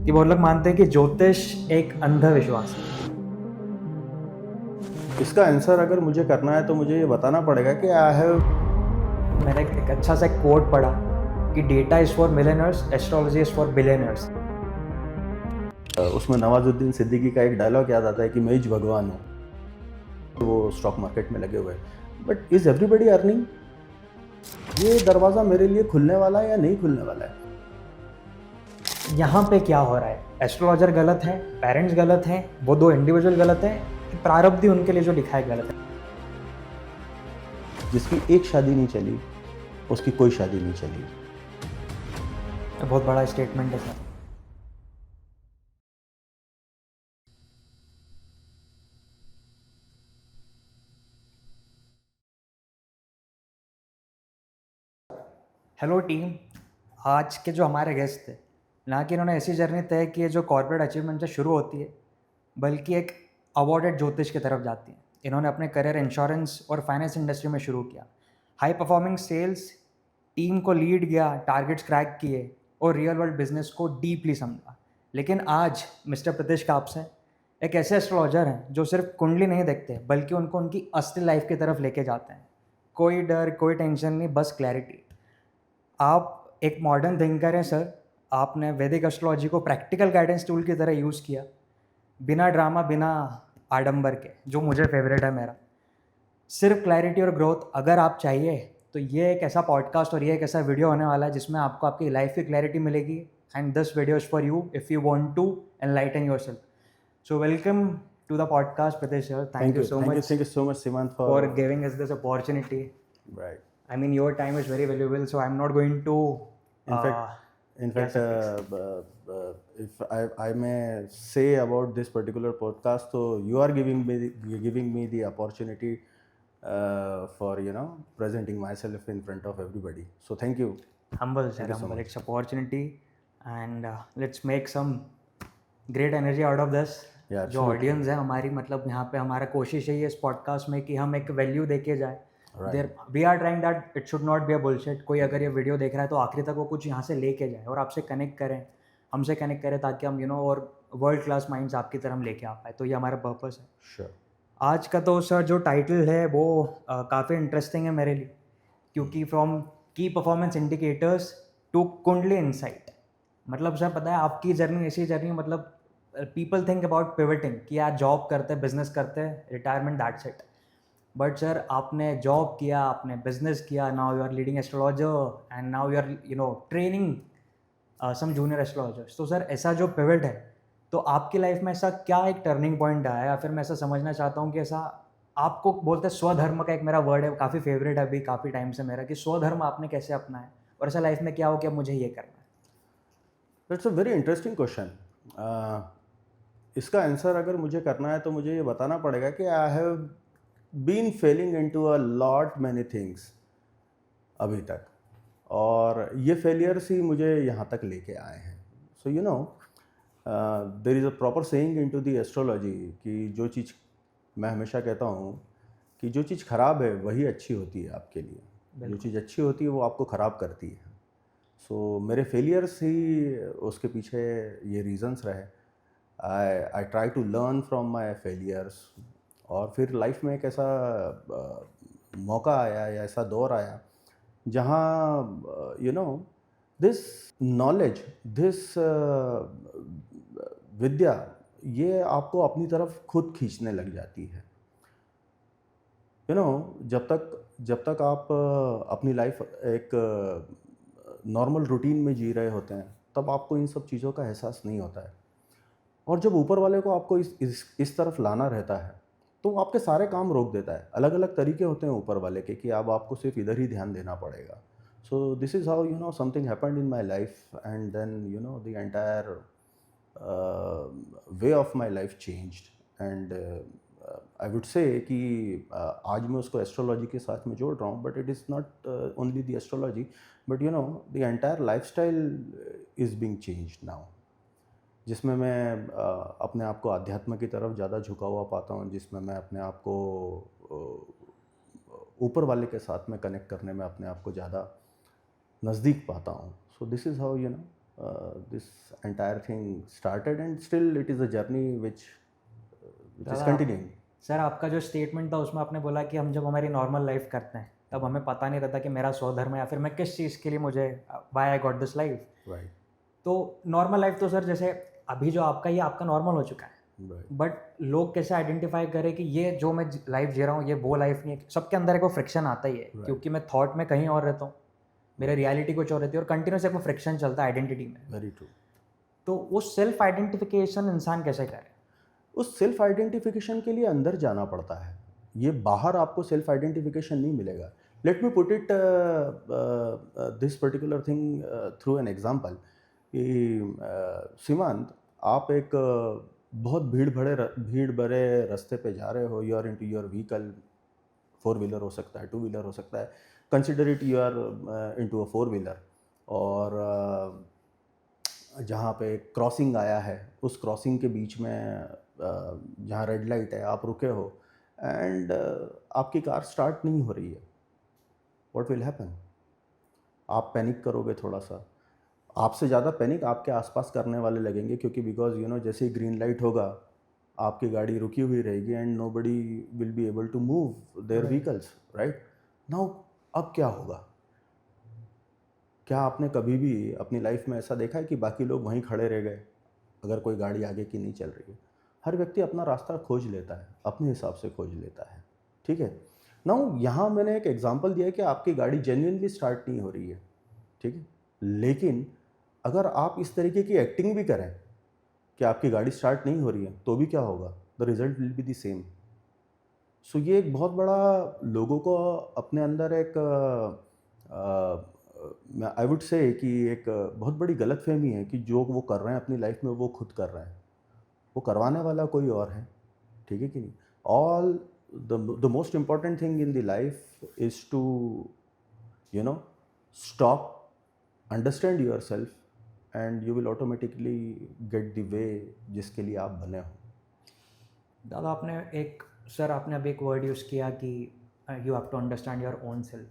कि बहुत लोग मानते हैं कि ज्योतिष एक अंधविश्वास है। इसका आंसर अगर मुझे करना है तो मुझे ये बताना पड़ेगा कि आई हैव मैंने एक अच्छा सा कोट पढ़ा कि data is for millionaires, astrology is for billionaires. उसमें नवाजुद्दीन सिद्दीकी का एक डायलॉग याद आता है कि मैं ही भगवान हूँ। वो स्टॉक मार्केट में लगे हुए हैं, बट इज एवरीबडी अर्निंग? ये दरवाज़ा मेरे लिए खुलने वाला है या नहीं खुलने वाला है? यहाँ पे क्या हो रहा है? एस्ट्रोलॉजर गलत है, पेरेंट्स गलत हैं, वो दो इंडिविजुअल गलत हैं, कि प्रारब्ध ही उनके लिए जो लिखा है गलत है? जिसकी एक शादी नहीं चली उसकी कोई शादी नहीं चली। ये बहुत बड़ा स्टेटमेंट है सर। Hello team. आज के जो हमारे गेस्ट थे, ना कि इन्होंने ऐसी जर्नी तय की है जो कॉर्पोरेट अचीवमेंट से शुरू होती है, बल्कि एक अवॉर्डेड ज्योतिष की तरफ जाती है। इन्होंने अपने करियर इंश्योरेंस और फाइनेंस इंडस्ट्री में शुरू किया। हाई परफॉर्मिंग सेल्स टीम को लीड किया, टारगेट्स क्रैक किए और रियल वर्ल्ड बिजनेस को डीपली समझा। लेकिन आज मिस्टर प्रतीश कापसे एक ऐसे एस्ट्रोलॉजर हैं जो सिर्फ कुंडली नहीं देखते, बल्कि उनको उनकी असली लाइफ की तरफ लेके जाते हैं। कोई डर, कोई टेंशन नहीं, बस क्लैरिटी। आप एक मॉडर्न थिंकर हैं सर। आपने वैदिक एस्ट्रोलॉजी को प्रैक्टिकल गाइडेंस टूल की तरह यूज़ किया, बिना ड्रामा, बिना आडंबर के, जो मुझे फेवरेट है मेरा। सिर्फ क्लैरिटी और ग्रोथ अगर आप चाहिए तो ये एक ऐसा पॉडकास्ट और ये एक ऐसा वीडियो होने वाला है जिसमें आपको आपकी लाइफ की क्लैरिटी मिलेगी। And this video is for you if you want to enlighten yourself. So welcome to the podcast Pratish sir. Thank you so much thank you so much Seemant for for giving us this opportunity. Right. I mean, your time is very valuable, so I'm not going to. In fact, in Yes, fact, sir, please. if I may say about this particular podcast, so you are giving me the opportunity for presenting myself in front of everybody. So thank you. Humble, sir, Thank you so humble. much. It's opportunity, and let's make some great energy out of this. Yeah, जो absolutely. Audience है हमारी, मतलब यहाँ पे हमारा कोशिश है इस पॉडकास्ट में कि हम एक वैल्यू देके जाए। Right. There we are trying that it should not be a bullshit. कोई अगर ये वीडियो देख रहा है तो आखिरी तक वो कुछ यहाँ से लेके जाए और आपसे कनेक्ट करें, हमसे कनेक्ट करें, ताकि हम और वर्ल्ड क्लास माइंड्स आपकी तरफ लेके आ पाए। तो ये हमारा पर्पस है। Sure. आज का तो सर जो टाइटल है वो काफ़ी इंटरेस्टिंग है मेरे लिए, क्योंकि फ्रॉम की परफॉर्मेंस इंडिकेटर्स टू कुंडली इंसाइट। मतलब सर पता है आपकी जर्नी ऐसी जर्नी, मतलब पीपल थिंक अबाउट पिवटिंग कि यार जॉब करते, बिजनेस करते, retirement, that's it. But sir आपने जॉब किया, आपने बिजनेस किया, now you are leading astrologer and now you are training some junior astrologers. तो सर ऐसा जो पिवट है, तो आपकी लाइफ में ऐसा क्या एक टर्निंग पॉइंट आया, या फिर मैं ऐसा समझना चाहता हूँ कि ऐसा आपको बोलते हैं स्वधर्म का एक मेरा वर्ड है, काफ़ी फेवरेट है अभी काफ़ी टाइम से मेरा, कि स्वधर्म आपने कैसे अपनाया और ऐसा लाइफ में क्या हो कि अब मुझे ये करना है? That's a very interesting question. इसका आंसर अगर मुझे करना है तो मुझे ये बताना पड़ेगा कि I have been failing into a lot many things अभी तक, और ये फेलियर्स ही मुझे यहाँ तक लेके आए हैं। So there is a proper saying into the astrology कि जो चीज़ मैं हमेशा कहता हूँ कि जो चीज़ ख़राब है वही अच्छी होती है आपके लिए, जो चीज़ अच्छी होती है वो आपको ख़राब करती है। सो मेरे फेलियर्स ही उसके पीछे ये रीज़न्स रहे। I try to learn from my failures, और फिर लाइफ में एक ऐसा मौका आया या ऐसा दौर आया जहाँ दिस नॉलेज, दिस विद्या, ये आपको अपनी तरफ खुद खींचने लग जाती है। जब तक आप अपनी लाइफ एक नॉर्मल रूटीन में जी रहे होते हैं तब आपको इन सब चीज़ों का एहसास नहीं होता है, और जब ऊपर वाले को आपको इस तरफ लाना रहता है तो वो आपके सारे काम रोक देता है। अलग अलग तरीके होते हैं ऊपर वाले के कि अब आपको सिर्फ इधर ही ध्यान देना पड़ेगा। So this is how something happened in my life, and then the entire way of my life changed. And I would say कि आज मैं उसको एस्ट्रोलॉजी के साथ में जोड़ रहा हूँ, but it is not only the astrology, but the entire life style is being changed now, जिसमें मैं अपने आप को अध्यात्म की तरफ ज़्यादा झुका हुआ पाता हूँ, जिसमें मैं अपने आप को ऊपर वाले के साथ में कनेक्ट करने में अपने आप को ज़्यादा नज़दीक पाता हूँ। सो this is how this entire thing started, and still it is a journey which is दादा continuing. सर आपका जो स्टेटमेंट था उसमें आपने बोला कि हम जब हमारी नॉर्मल लाइफ करते हैं तब हमें पता नहीं रहता कि मेरा स्वधर्म है या फिर मैं किस चीज़ के लिए मुझे why I got this life. Right. तो नॉर्मल लाइफ तो सर जैसे अभी जो आपका ये आपका नॉर्मल हो चुका है, Right. बट लोग कैसे आइडेंटिफाई करें कि ये जो मैं लाइफ जी रहा हूँ ये वो लाइफ नहीं है। सबके अंदर एक वो फ्रिक्शन आता ही है Right. क्योंकि मैं थॉट में कहीं और रहता हूँ, मेरे रियलिटी कुछ और रहती है और कंटिन्यूस एक वो फ्रिक्शन चलता है आइडेंटिटी में। Very true. तो वो सेल्फ आइडेंटिफिकेशन इंसान कैसे करे? उस सेल्फ आइडेंटिफिकेशन के लिए अंदर जाना पड़ता है। ये बाहर आपको सेल्फ आइडेंटिफिकेशन नहीं मिलेगा। Let me put it this particular thing through an example कि सीमांत, आप एक बहुत भीड़ भरे रास्ते पे जा रहे हो, you are into your vehicle, 4 wheeler हो सकता है, 2 व्हीलर हो सकता है, consider it you are into a 4 wheeler, और जहाँ पे क्रॉसिंग आया है उस क्रॉसिंग के बीच में जहाँ रेड लाइट है आप रुके हो, एंड आपकी कार स्टार्ट नहीं हो रही है। What will happen? आप पैनिक करोगे थोड़ा सा। आपसे ज़्यादा पैनिक आपके आसपास करने वाले लगेंगे, क्योंकि बिकॉज यू नो जैसे ही ग्रीन लाइट होगा आपकी गाड़ी रुकी हुई रहेगी and nobody will be able to move their vehicles, right now. अब क्या होगा? क्या आपने कभी भी अपनी लाइफ में ऐसा देखा है कि बाकी लोग वहीं खड़े रह गए अगर कोई गाड़ी आगे की नहीं चल रही है? हर व्यक्ति अपना रास्ता खोज लेता है, अपने हिसाब से खोज लेता है, ठीक है। नाउ यहाँ मैंने एक एग्जांपल दिया है कि आपकी गाड़ी जेन्युइनली स्टार्ट नहीं हो रही है, ठीक है, लेकिन अगर आप इस तरीके की एक्टिंग भी करें कि आपकी गाड़ी स्टार्ट नहीं हो रही है तो भी क्या होगा? The result will be the same. So ये एक बहुत बड़ा लोगों को अपने अंदर एक आई वुड से कि एक बहुत बड़ी गलतफहमी है कि जो वो कर रहे हैं अपनी लाइफ में वो खुद कर रहे हैं, वो करवाने वाला कोई और है, ठीक है कि नहीं। All the most important thing in the life is to you know stop, understand yourself, and you will automatically get the way जिसके लिए आप बने हो। दादा आपने अभी एक वर्ड यूज़ किया कि you have to understand your own self.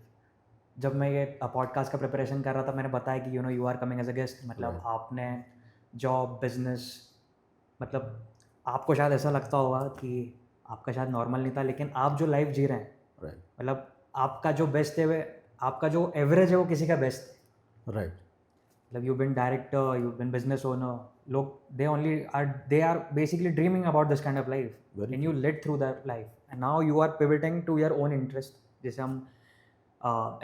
जब मैं ये पॉडकास्ट का प्रिपरेशन कर रहा था मैंने बताया कि you are coming as a guest, मतलब Right. आपने जॉब बिजनेस, मतलब आपको शायद ऐसा लगता होगा कि आपका शायद नॉर्मल नहीं था, लेकिन आप जो लाइफ जी रहे हैं, Right. मतलब आपका जो बेस्ट है वे आपका जो एवरेज है वो किसी का बेस्ट है। Right. मतलब you been director, you been business owner, लोग they are basically dreaming about this kind of life Very and you let through that life and now you are pivoting to your own interest. जैसे हम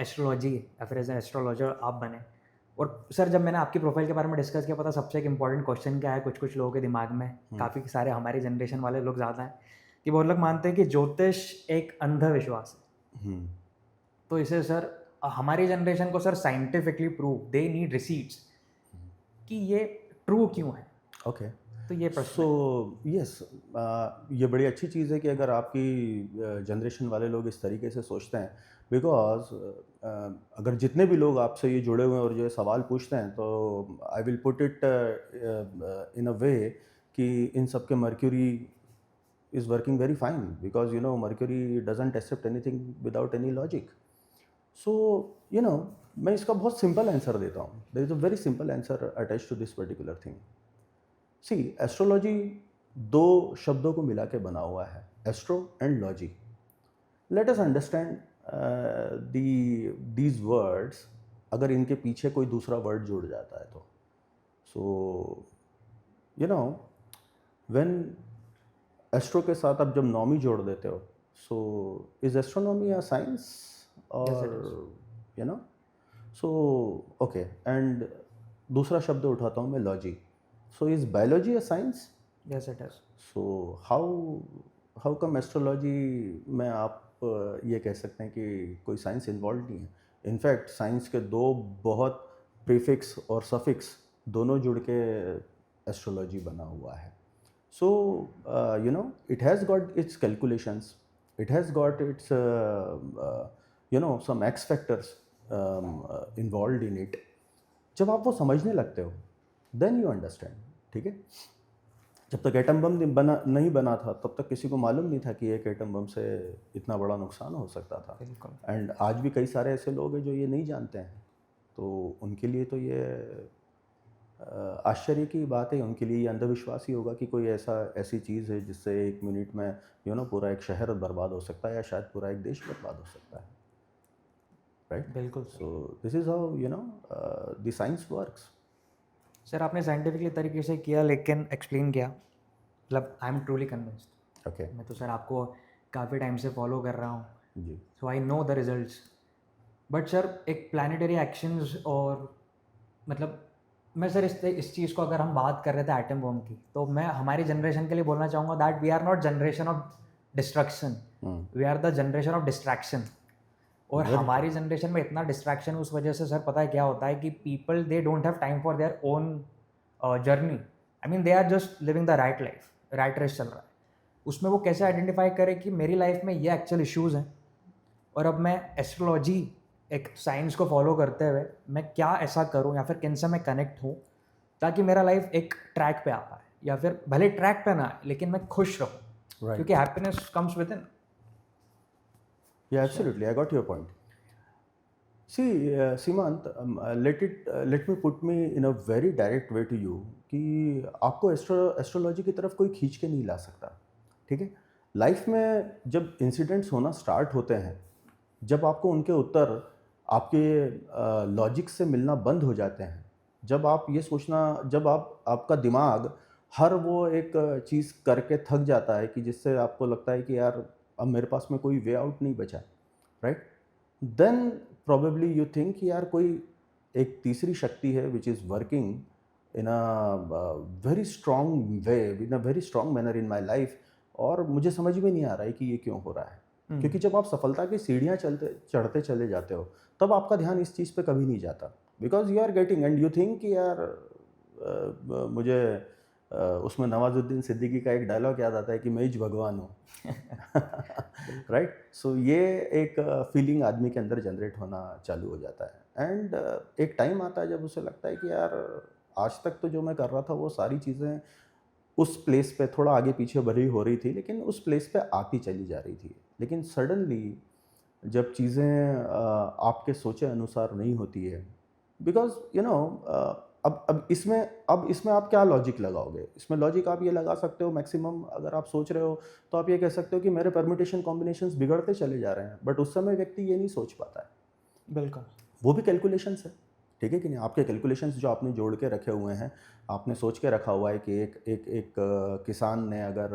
astrology या फिर as an astrologer आप बने। और sir जब मैंने आपकी प्रोफाइल के बारे में डिस्कस किया, पता सबसे एक इंपॉर्टेंट क्वेश्चन क्या है कुछ लोगों के दिमाग में, काफ़ी सारे हमारी जनरेशन वाले लोग ज़्यादा हैं कि बहुत लोग मानते हैं कि ज्योतिष एक अंधविश्वास है। तो इसे सर हमारी जनरेशन को sir scientifically prove, they need receipts कि ये ट्रू क्यों है। ओके, तो ये प्रश्न सो यस, ये बड़ी अच्छी चीज़ है कि अगर आपकी जनरेशन वाले लोग इस तरीके से सोचते हैं, बिकॉज अगर जितने भी लोग आपसे ये जुड़े हुए हैं और जो ये सवाल पूछते हैं, तो I will put it in a way कि इन सब के Mercury is working very fine, because you know Mercury doesn't accept anything without any logic. So you know मैं इसका बहुत सिंपल आंसर देता हूँ। There is a very simple answer attach to this particular thing. See, astrology 2 शब्दों को मिला के बना हुआ है, astro and logy. Let us understand these words, अगर इनके पीछे कोई दूसरा वर्ड जुड़ जाता है तो। सो यू नो व्हेन एस्ट्रो के साथ आप जब नॉमी जोड़ देते हो, so is astronomy a science Yes, it और you know, so okay, and दूसरा शब्द उठाता हूँ मैं, logy. So is biology a science? Yes it is. So how come astrology में आप ये कह सकते हैं कि कोई साइंस इन्वॉल्व नहीं है? इनफैक्ट साइंस के 2 बहुत प्रीफिक्स और सफिक्स दोनों जुड़ के एस्ट्रोलॉजी बना हुआ है। So you know it has got its calculations, it has got its you know some X factors involve in it. जब आप वो समझने लगते हो देन यू अंडरस्टैंड, ठीक है। जब तक एटम बम नहीं बना था तब तक किसी को मालूम नहीं था कि एक एटम बम से इतना बड़ा नुकसान हो सकता था। बिल्कुल। एंड आज भी कई सारे ऐसे लोग हैं जो ये नहीं जानते हैं, तो उनके लिए तो ये आश्चर्य की बात है, उनके लिए ये अंधविश्वास ही होगा कि कोई ऐसी चीज़ है जिससे 1 मिनट में पूरा एक शहर बर्बाद हो सकता है या शायद पूरा एक देश बर्बाद हो सकता है, राइट? बिल्कुल sir. So this is how the science works. Sir आपने साइंटिफिकली तरीके से किया लेकिन एक्सप्लेन किया, मतलब I am truly convinced. Okay, मैं तो सर आपको काफ़ी टाइम से फॉलो कर रहा हूँ, जी। So I know the results. But sir एक प्लानिटरी एक्शंस और मतलब मैं सर इस चीज़ को अगर हम बात कर रहे थे एटम बॉम्ब की, तो मैं हमारी जनरेशन के लिए बोलना चाहूँगा that we are not generation of destruction, hmm, we are the generation of distraction. और वेरी ट्रू। हमारी जनरेशन में इतना डिस्ट्रैक्शन उस वजह से सर पता है क्या होता है कि people they don't have time for their own journey. I mean they are just living the right life, right race चल रहा है। उसमें वो कैसे आइडेंटिफाई करें कि मेरी लाइफ में ये एक्चुअल इश्यूज़ हैं और अब मैं एस्ट्रोलॉजी एक साइंस को फॉलो करते हुए मैं क्या ऐसा करूं या फिर किन से मैं कनेक्ट हूं ताकि मेरा लाइफ एक ट्रैक पे आ पाए, या फिर भले ट्रैक पे ना आए लेकिन मैं खुश रहूं, राइट। क्योंकि happiness comes with in. Yeah, absolutely. I got your point. See, Simant, let me put me in a very direct way to you कि आपको एस्ट्रोलॉजी की तरफ कोई खींच के नहीं ला सकता, ठीक है? लाइफ में जब इंसिडेंट्स होना स्टार्ट होते हैं, जब आपको उनके उत्तर आपके लॉजिक से मिलना बंद हो जाते हैं, जब आप ये सोचना, जब आपका दिमाग हर वो एक चीज़ करके थक जाता है कि जिससे आपको लगता है कि यार अब मेरे पास में कोई वे आउट नहीं बचा, right? Then probably you think कि यार कोई एक तीसरी शक्ति है which is working in a very strong way, in a very strong manner in my life, और मुझे समझ में नहीं आ रहा है कि ये क्यों हो रहा है। क्योंकि जब आप सफलता की सीढ़ियाँ चढ़ते चले जाते हो तब आपका ध्यान इस चीज़ पे कभी नहीं जाता, because you are getting and you think कि यार मुझे उसमें नवाजुद्दीन सिद्दीकी का एक डायलॉग याद आता है कि मैं ही भगवान हूँ। राइट, सो ये एक फीलिंग आदमी के अंदर जनरेट होना चालू हो जाता है, एंड एक टाइम आता है जब उसे लगता है कि यार आज तक तो जो मैं कर रहा था वो सारी चीज़ें उस प्लेस पे थोड़ा आगे पीछे भरी हो रही थी, लेकिन उस प्लेस पे आती चली जा रही थी। लेकिन सडनली जब चीज़ें आपके सोचे अनुसार नहीं होती है, बिकॉज अब इसमें आप क्या लॉजिक लगाओगे? इसमें लॉजिक आप ये लगा सकते हो मैक्सिमम, अगर आप सोच रहे हो तो आप ये कह सकते हो कि मेरे परम्यूटेशन कॉम्बिनेशंस बिगड़ते चले जा रहे हैं, बट उस समय व्यक्ति ये नहीं सोच पाता है। बिल्कुल। वो भी कैलकुलेशंस है, ठीक है कि नहीं? आपके कैलकुलेशंस जो आपने जोड़ के रखे हुए हैं, आपने सोच के रखा हुआ है कि एक किसान ने अगर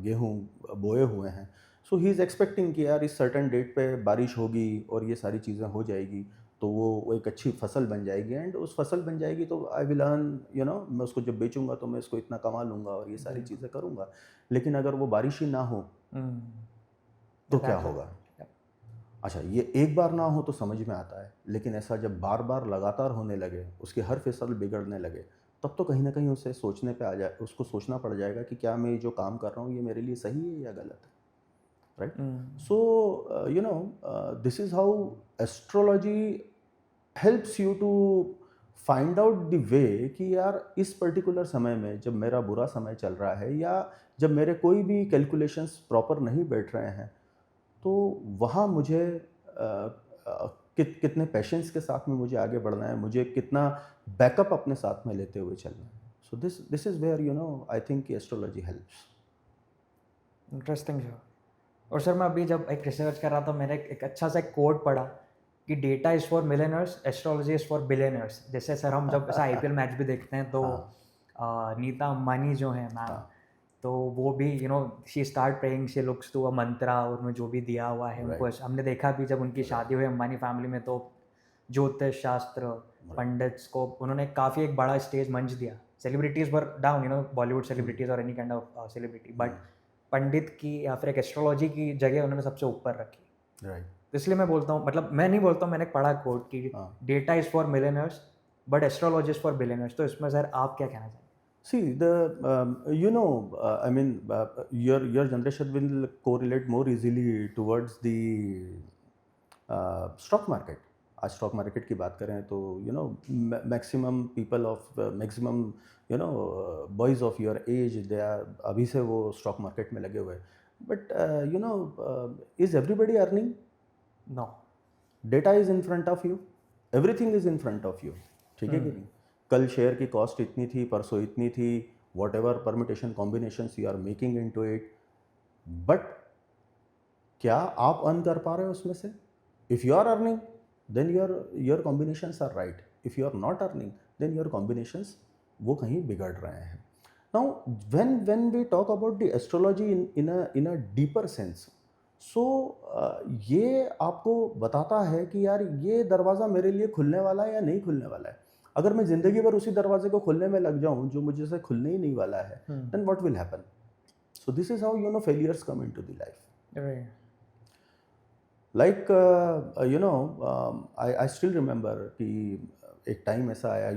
गेहूँ बोए हुए हैं, सो ही इज़ एक्सपेक्टिंग कि यार इस सर्टेन डेट पे बारिश होगी और ये सारी चीज़ें हो जाएगी, तो वो एक अच्छी फसल बन जाएगी, एंड उस फसल बन जाएगी तो आई विल अर्न, मैं उसको जब बेचूंगा तो मैं इसको इतना कमा लूँगा और ये सारी चीज़ें करूँगा। लेकिन अगर वो बारिश ही ना हो तो क्या होगा? अच्छा, ये एक बार ना हो तो समझ में आता है, लेकिन ऐसा जब बार बार लगातार होने लगे, उसकी हर फिसल बिगड़ने लगे, तब तो कहीं ना कहीं उसे सोचने पे आ जाए, उसको सोचना पड़ जाएगा कि क्या मैं ये जो काम कर रहा हूँ ये मेरे लिए सही है या गलत है, right? So this is how astrology helps you to find out the way कि यार इस पर्टिकुलर समय में जब मेरा बुरा समय चल रहा है या जब मेरे कोई भी कैलकुलेशंस प्रॉपर नहीं बैठ रहे हैं, तो वहाँ मुझे कितने पेशेंस के साथ में मुझे आगे बढ़ना है, मुझे कितना बैकअप अपने साथ में लेते हुए चलना है। So this is where I think astrology helps. Interesting sir. और सर मैं अभी जब एक रिसर्च कर रहा था मैंने एक अच्छा सा कोट पढ़ा कि data is for millionaires, astrology is for billionaires. जैसे सर हम जब ऐसा आईपीएल मैच भी देखते हैं तो हाँ, नीता अंबानी जो है मैम, हाँ, तो वो भी she start praying, she looks to a mantra, और उन्हें जो भी दिया हुआ है उनको राइट, हमने देखा भी जब उनकी शादी हुई अंबानी फैमिली में, तो ज्योतिष शास्त्र पंडित्स को उन्होंने काफ़ी एक बड़ा स्टेज मंच दिया। Celebrities were down, Bollywood celebrities और any kind of celebrity, but pandit की या फिर एक एस्ट्रोलॉजी की जगह उन्होंने सबसे ऊपर रखी। राइट, तो इसलिए मैं बोलता हूँ, मतलब मैं नहीं बोलता हूँ, मैंने एक पढ़ा कोट कि हाँ। Data is for millionaires but astrology is for billionaires. तो इसमें सर आप क्या कहना चाहेंगे? See, I mean, your generation will correlate more easily towards the stock market. आज स्टॉक मार्केट की बात करें तो maximum people of maximum boys of your age they are अभी से वो स्टॉक मार्केट में लगे हुए हैं, but is everybody earning? No. Data is in front of you, everything is in front of you, ठीक है कि नहीं? कल शेयर की कॉस्ट इतनी थी, परसों इतनी थी, whatever permutation combinations you are making into it, but क्या आप अर्न कर पा रहे हो उसमें से? If you are earning then your combinations are right, if you are not earning then your combinations वो कहीं बिगड़ रहे हैं. Now when we talk about the astrology in a deeper sense, so ये आपको बताता है कि यार ये दरवाज़ा मेरे लिए खुलने वाला है या नहीं खुलने वाला है. अगर मैं ज़िंदगी भर उसी दरवाजे को खोलने में लग जाऊँ जो मुझे से खुलने ही नहीं वाला है, then what will happen? So this is how failures come into the life. Right. Like I still remember कि एक टाइम ऐसा आया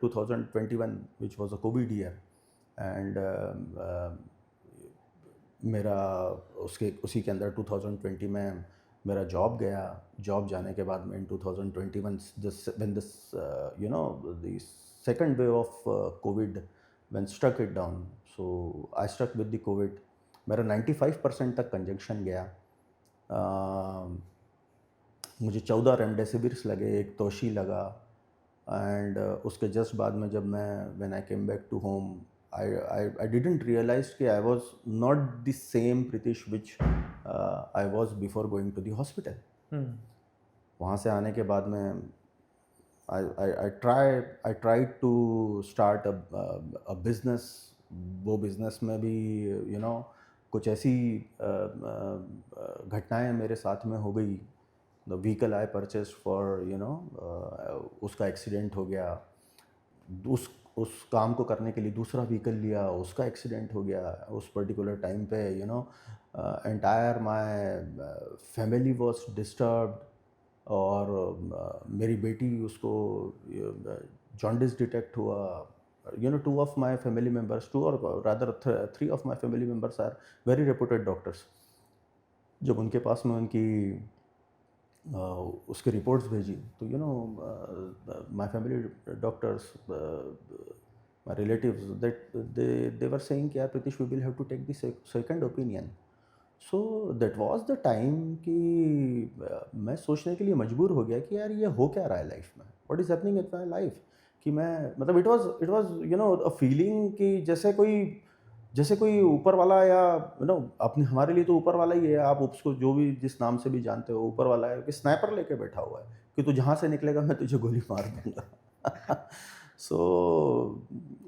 2021 which was a COVID year, and मेरा उसके उसी के अंदर 2020 में मेरा जॉब गया. जॉब जाने के बाद में in 2021 this when this the second wave of COVID when struck it down, so I struck with the COVID. मेरा 95% तक कंजक्शन गया. मुझे 14 रेमडेसिविर्स लगे, एक तोशी लगा, एंड उसके जस्ट बाद में जब मैं when I came back to home, I didn't realize कि I was not the same Pritish which I was before going to the hospital. वहाँ से आने के बाद में I tried to start a business. वो business में भी कुछ ऐसी घटनाएं मेरे साथ में हो गई. The vehicle I purchased for उसका एक्सीडेंट हो गया. उस काम को करने के लिए दूसरा व्हीकल लिया, उसका एक्सीडेंट हो गया. उस पर्टिकुलर टाइम पे entire my family was disturbed. और मेरी बेटी उसको जॉन्डिस डिटेक्ट हुआ. 2 ऑफ माय फैमिली मेम्बर्स, 2 और rather 3 of my family members are very reputed doctors. जब उनके पास में उनकी उसके रिपोर्ट्स भेजी तो my family doctors, my relatives, that they were saying कि यार Pritish we will have to take the second opinion. So that was the time कि मैं सोचने के लिए मजबूर हो गया कि यार ये हो क्या रहा है लाइफ में, what is happening in my life. कि मैं मतलब इट वाज अ फीलिंग कि जैसे कोई ऊपर वाला या अपने हमारे लिए तो ऊपर वाला ही है. आप उसको जो भी जिस नाम से भी जानते हो, ऊपर वाला है कि स्नाइपर लेके बैठा हुआ है कि तू जहाँ से निकलेगा मैं तुझे गोली मार दूंगा. सो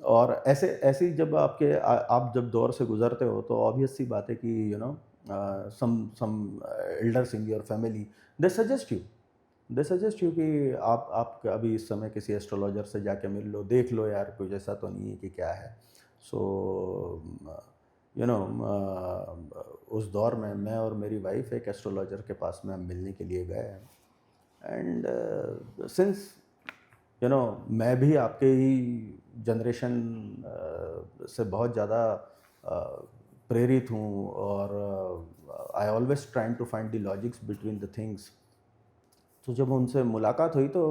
और ऐसी जब आप जब दौर से गुजरते हो तो ऑब्वियस सी बात है कि some elders in your family they suggest you कि आप अभी इस समय किसी एस्ट्रोलॉजर से जाके मिल लो, देख लो यार कुछ ऐसा तो नहीं है कि क्या है. सो उस दौर में मैं और मेरी वाइफ एक एस्ट्रोलॉजर के पास में हम मिलने के लिए गए. एंड सिंस मैं भी आपके ही जनरेशन से बहुत ज़्यादा प्रेरित हूँ, और I always trying to find the logics between the things. तो जब उनसे मुलाकात हुई तो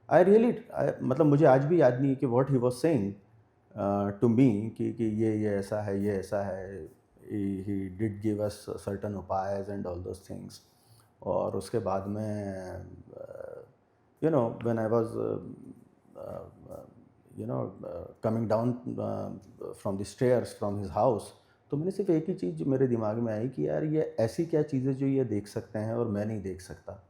मतलब मुझे आज भी याद नहीं है कि what he was saying to me कि ये ऐसा है, ये ऐसा है. He did give us certain उपायज एंड ऑल दोस थिंग्स. और उसके बाद में when I was coming down from the stairs from his house, तो मैंने सिर्फ एक ही चीज़ मेरे दिमाग में आई कि यार ये ऐसी क्या चीज़ें जो ये देख सकते हैं और मैं नहीं देख सकता.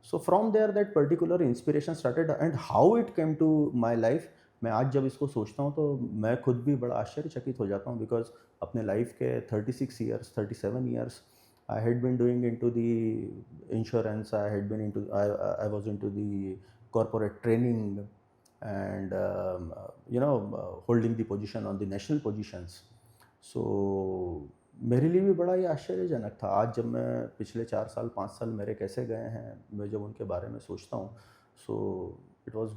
So from there that particular inspiration started, and how it came to my life. मैं आज जब इसको सोचता हूँ तो मैं खुद भी बड़ा आश्चर्यचकित हो जाता हूँ. बिकॉज अपने लाइफ के 36 years 37 years I had been doing into the insurance, I was into the corporate training, and holding the position on the national positions. So मेरे लिए भी बड़ा ये आश्चर्यजनक था. आज जब मैं पिछले 4 साल 5 साल मेरे कैसे गए हैं, मैं जब उनके बारे में सोचता हूँ, so it was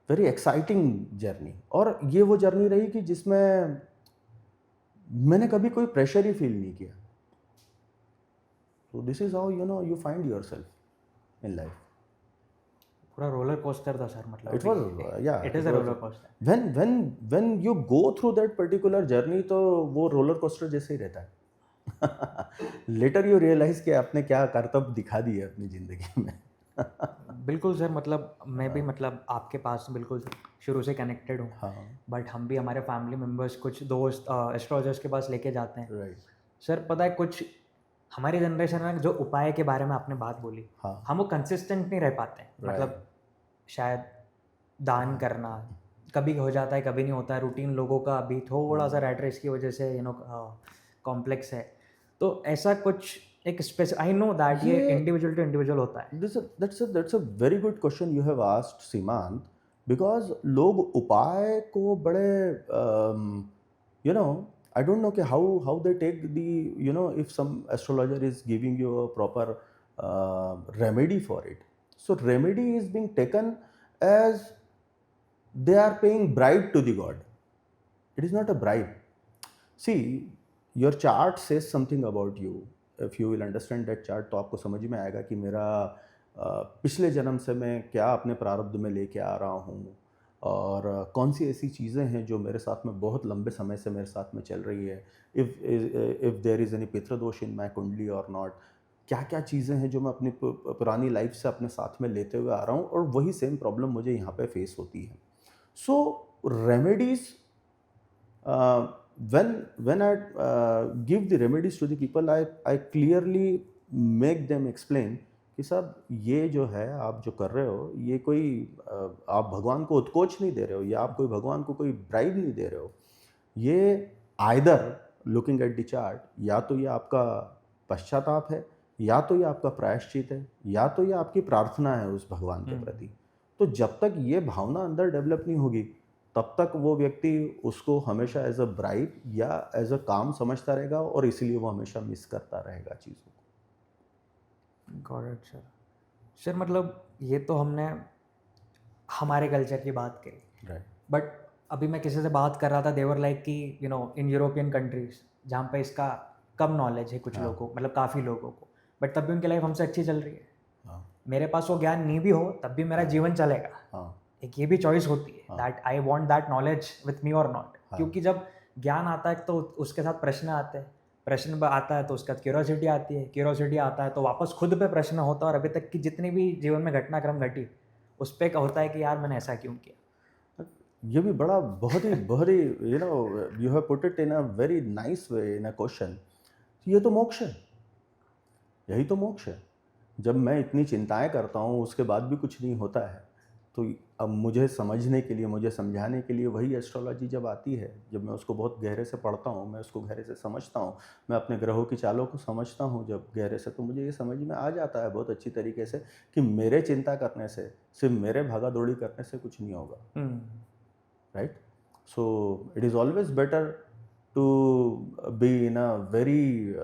very exciting journey. और ये वो जर्नी रही कि जिसमें मैंने कभी कोई प्रेशर ही फील नहीं किया. तो this is how you find yourself in life. पूरा रोलर कोस्टर था सर, मतलब It was it is a roller coaster. when you go through that particular journey, तो वो रोलर कोस्टर जैसे ही रहता है. लेटर यू रियलाइज कि आपने क्या करतब दिखा दी है अपनी ज़िंदगी में. बिल्कुल सर, मतलब मैं भी मतलब आपके पास बिल्कुल शुरू से कनेक्टेड हूँ। हाँ, बट हम भी हमारे फैमिली मेंबर्स कुछ दोस्त एस्ट्रोलॉजर्स के पास लेके जाते हैं। राइट, सर पता है कुछ हमारी जनरेशन में जो उपाय के बारे में आपने बात बोली, हाँ, हम वो कंसिस्टेंट नहीं रह पाते हैं। राइट, मतलब शायद दान करना, कभी हो जाता है, कभी नहीं होता है। रूटीन लोगों का अभी थोड़ा-सा रैट रेस की वजह से कॉम्प्लेक्स है। तो ऐसा कुछ एक आई नो दैट ये ये इंडिविजुअल टू इंडिविजुअल होता है। that's a very good question you have asked, Simant, because लोग उपाय को बड़े you know I don't know कि how they take the if some astrologer is giving you a proper remedy for it, so remedy is being taken as they are paying bribe to the god. It is not a bribe. See, your chart says something about you. If you will understand that chart, तो आपको समझ में आएगा कि मेरा पिछले जन्म से मैं क्या अपने प्रारब्ध में लेके आ रहा हूँ, और कौन सी ऐसी चीज़ें हैं जो मेरे साथ में बहुत लंबे समय से मेरे साथ में चल रही है। इफ़ देयर इज़ एनी पितृदोष इन माई कुंडली और नॉट, क्या क्या चीज़ें हैं जो मैं अपनी पुरानी लाइफ से अपने साथ में लेते हुए आ रहा हूँ, और वही सेम प्रॉब्लम मुझे यहाँ पे फेस होती है। सो remedies, when I give the remedies to the people, I clearly make them explain कि साहब ये जो है आप जो कर रहे हो, ये कोई आप भगवान को उत्कोच नहीं दे रहे हो, या आप कोई भगवान को कोई ब्राइब नहीं दे रहे हो। ये either looking at the chart, या तो ये आपका पश्चाताप है, या तो ये आपका प्रायश्चित है, या तो ये आपकी प्रार्थना है उस भगवान के प्रति। तो जब तक ये भावना अंदर डेवलप नहीं होगी, तब तक वो व्यक्ति उसको हमेशा एज अ ब्राइब या एज अ काम समझता रहेगा, और इसीलिए वो हमेशा मिस करता रहेगा चीज़ों गॉट इट सर। सर मतलब ये तो हमने हमारे कल्चर की बात करी, को। राइट, बट अभी मैं किसी से बात कर रहा था, देवर लाइक कि इन यूरोपियन कंट्रीज जहाँ पे इसका कम नॉलेज है कुछ हाँ, लोगों को, मतलब काफ़ी लोगों को, बट तब भी उनकी लाइफ हमसे अच्छी चल रही है। हाँ, मेरे पास वो ज्ञान नहीं भी हो तब भी मेरा हाँ, जीवन चलेगा। हाँ, एक ये भी चॉइस होती है हाँ, that I want that knowledge with me और नॉट, हाँ, क्योंकि जब ज्ञान आता है तो उसके साथ प्रश्न आते हैं, प्रश्न आता है तो उसके बाद क्यूरोसिटी आती है, क्यूरोसिटी आता है तो वापस खुद पे प्रश्न होता है, और अभी तक की जितनी भी जीवन में घटनाक्रम घटी उस पर होता है कि यार मैंने ऐसा क्यों किया। ये भी बड़ा बहुत ही you have put it in a very nice way in a question. ये तो मोक्ष है, यही तो मोक्ष है। जब मैं इतनी चिंताएं करता हूँ उसके बाद भी कुछ नहीं होता है, तो अब मुझे समझने के लिए, मुझे समझाने के लिए वही एस्ट्रोलॉजी जब आती है, जब मैं उसको बहुत गहरे से पढ़ता हूँ, मैं उसको गहरे से समझता हूँ, मैं अपने ग्रहों की चालों को समझता हूँ जब गहरे से, तो मुझे ये समझ में आ जाता है बहुत अच्छी तरीके से कि मेरे चिंता करने से, सिर्फ मेरे भागा दौड़ी करने से कुछ नहीं होगा। Right, so it is always better to be in a very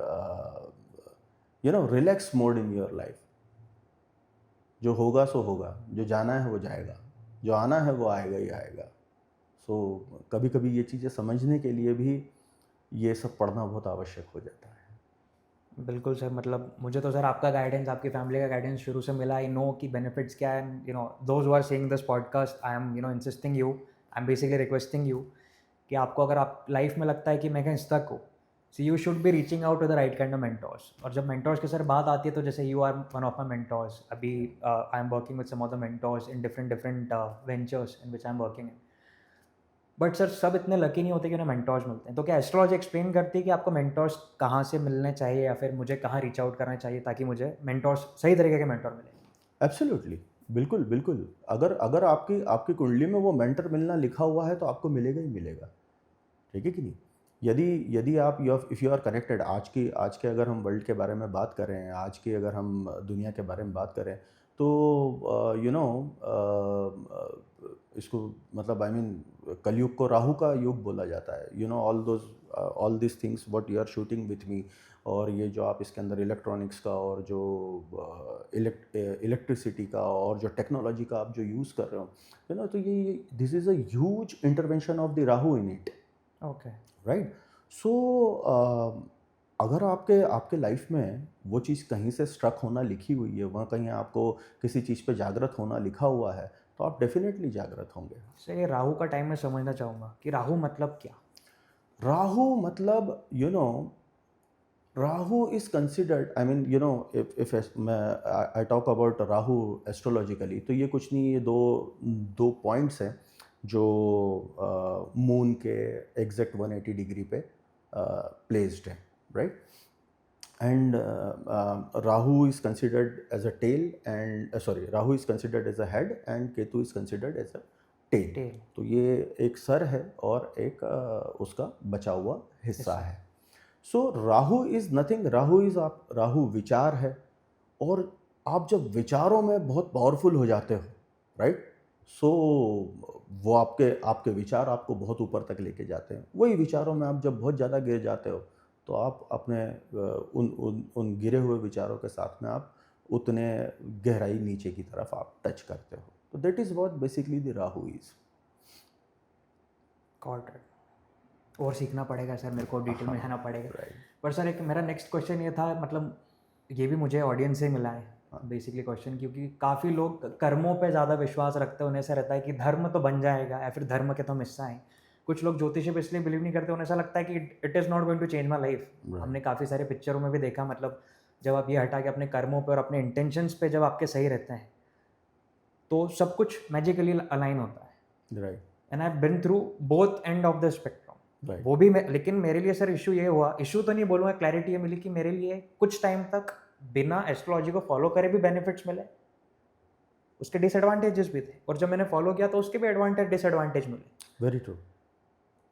relaxed mode in your life. जो होगा सो होगा, जो जाना है वो जाएगा, जो आना है वो आएगा ही आएगा। सो कभी कभी ये चीज़ें समझने के लिए भी ये सब पढ़ना बहुत आवश्यक हो जाता है। बिल्कुल सर, मतलब मुझे तो सर आपका गाइडेंस, आपकी फैमिली का गाइडेंस शुरू से मिला। आई नो कि बेनिफिट्स क्या है, those who are seeing this podcast, I am insisting you, I am basically requesting you कि आपको अगर आप लाइफ में लगता है कि मैं कहीं स्टक हो, so you should be reaching out to the right kind of mentors. और जब मेंटोर्स की सर बात आती है तो जैसे you are one of my mentors, अभी I am working with some of the mentors in different ventures in which I am working in. But sir सब इतने लकी नहीं होते कि उन्हें मेंटोर्स मिलते हैं। तो क्या एस्ट्रोलॉजी एक्सप्लेन करती है कि आपको मेंटोर्स कहाँ से मिलने चाहिए, या फिर मुझे कहाँ रीच आउट करना चाहिए ताकि मुझे मेंटोर्स, सही तरीके के मेंटोर मिले? एब्सोल्युटली, बिल्कुल बिल्कुल। अगर अगर आपकी आपकी कुंडली में वो मेंटर मिलना लिखा हुआ है तो आपको मिलेगा ही मिलेगा। ठीक है कि नहीं? यदि यदि आप इफ़ यू आर कनेक्टेड, आज के अगर हम वर्ल्ड के बारे में बात करें, आज की अगर हम दुनिया के बारे में बात करें, तो इसको मतलब आई मीन कलयुग को राहु का युग बोला जाता है। All this things what you are shooting with me, और ये जो आप इसके अंदर इलेक्ट्रॉनिक्स का और जो इलेक्ट्रिसिटी का और जो टेक्नोलॉजी का आप जो यूज़ कर रहे हो, तो ये this is a huge intervention of the Rahu in it. Okay. Right, so अगर आपके आपके लाइफ में वो चीज़ कहीं से स्ट्रक होना लिखी हुई है, वहाँ कहीं आपको किसी चीज़ पे जागृत होना लिखा हुआ है, तो आप डेफिनेटली जागृत होंगे। सर ये राहु का टाइम मैं समझना चाहूँगा कि राहु मतलब क्या? राहु मतलब Rahu is considered, I mean, you know, if I talk about Rahu astrologically, तो ये कुछ नहीं, ये दो पॉइंट्स हैं जो मून के एग्जैक्ट 180 डिग्री पे प्लेस्ड है, right? And Rahu is considered as a tail, and Rahu is considered as a head and Ketu is considered as a tail. Tail. तो ये एक सर है और एक उसका बचा हुआ हिस्सा है. सो राहु इज नथिंग, राहु विचार है, और आप जब विचारों में बहुत पावरफुल हो जाते हो, राइट, सो वो आपके विचार आपको बहुत ऊपर तक लेके जाते हैं. वही विचारों में आप जब बहुत ज़्यादा गिर जाते हो तो आप अपने उन गिरे हुए विचारों के साथ में आप उतने गहराई नीचे की तरफ आप टच करते हो. तो that is what basically the Rahu is. और सीखना पड़ेगा सर, मेरे को डिटेल में जाना पड़ेगा. राइट. पर सर एक मेरा नेक्स्ट क्वेश्चन ये था, मतलब ये भी मुझे ऑडियंस से मिला है बेसिकली क्वेश्चन, क्योंकि काफ़ी लोग कर्मों पे ज़्यादा विश्वास रखते हैं. उन्हें ऐसा रहता है कि धर्म तो बन जाएगा या फिर धर्म के तो हम हिस्सा हैं. कुछ लोग ज्योतिष पे इसलिए बिलीव नहीं करते, उन्हें ऐसा लगता है कि it is not going to change my life. हमने काफ़ी सारे पिक्चरों में भी देखा, मतलब जब आप ये हटा के अपने कर्मों पे और अपने इंटेंशंस पे जब आपके सही रहते हैं तो सब कुछ मैजिकली अलाइन होता है. Right. And I have been through both end of the spectrum. वो भी लेकिन मेरे लिए सर इशू ये हुआ, इशू तो नहीं बोलूँगा, क्लैरिटी ये मिली कि मेरे लिए कुछ टाइम तक बिना एस्ट्रोलॉजी को फॉलो करे भी बेनिफिट्स मिले, उसके डिसएडवांटेजेस भी थे, और जब मैंने फॉलो किया तो उसके भी एडवांटेज डिसएडवांटेज मिले. Very true.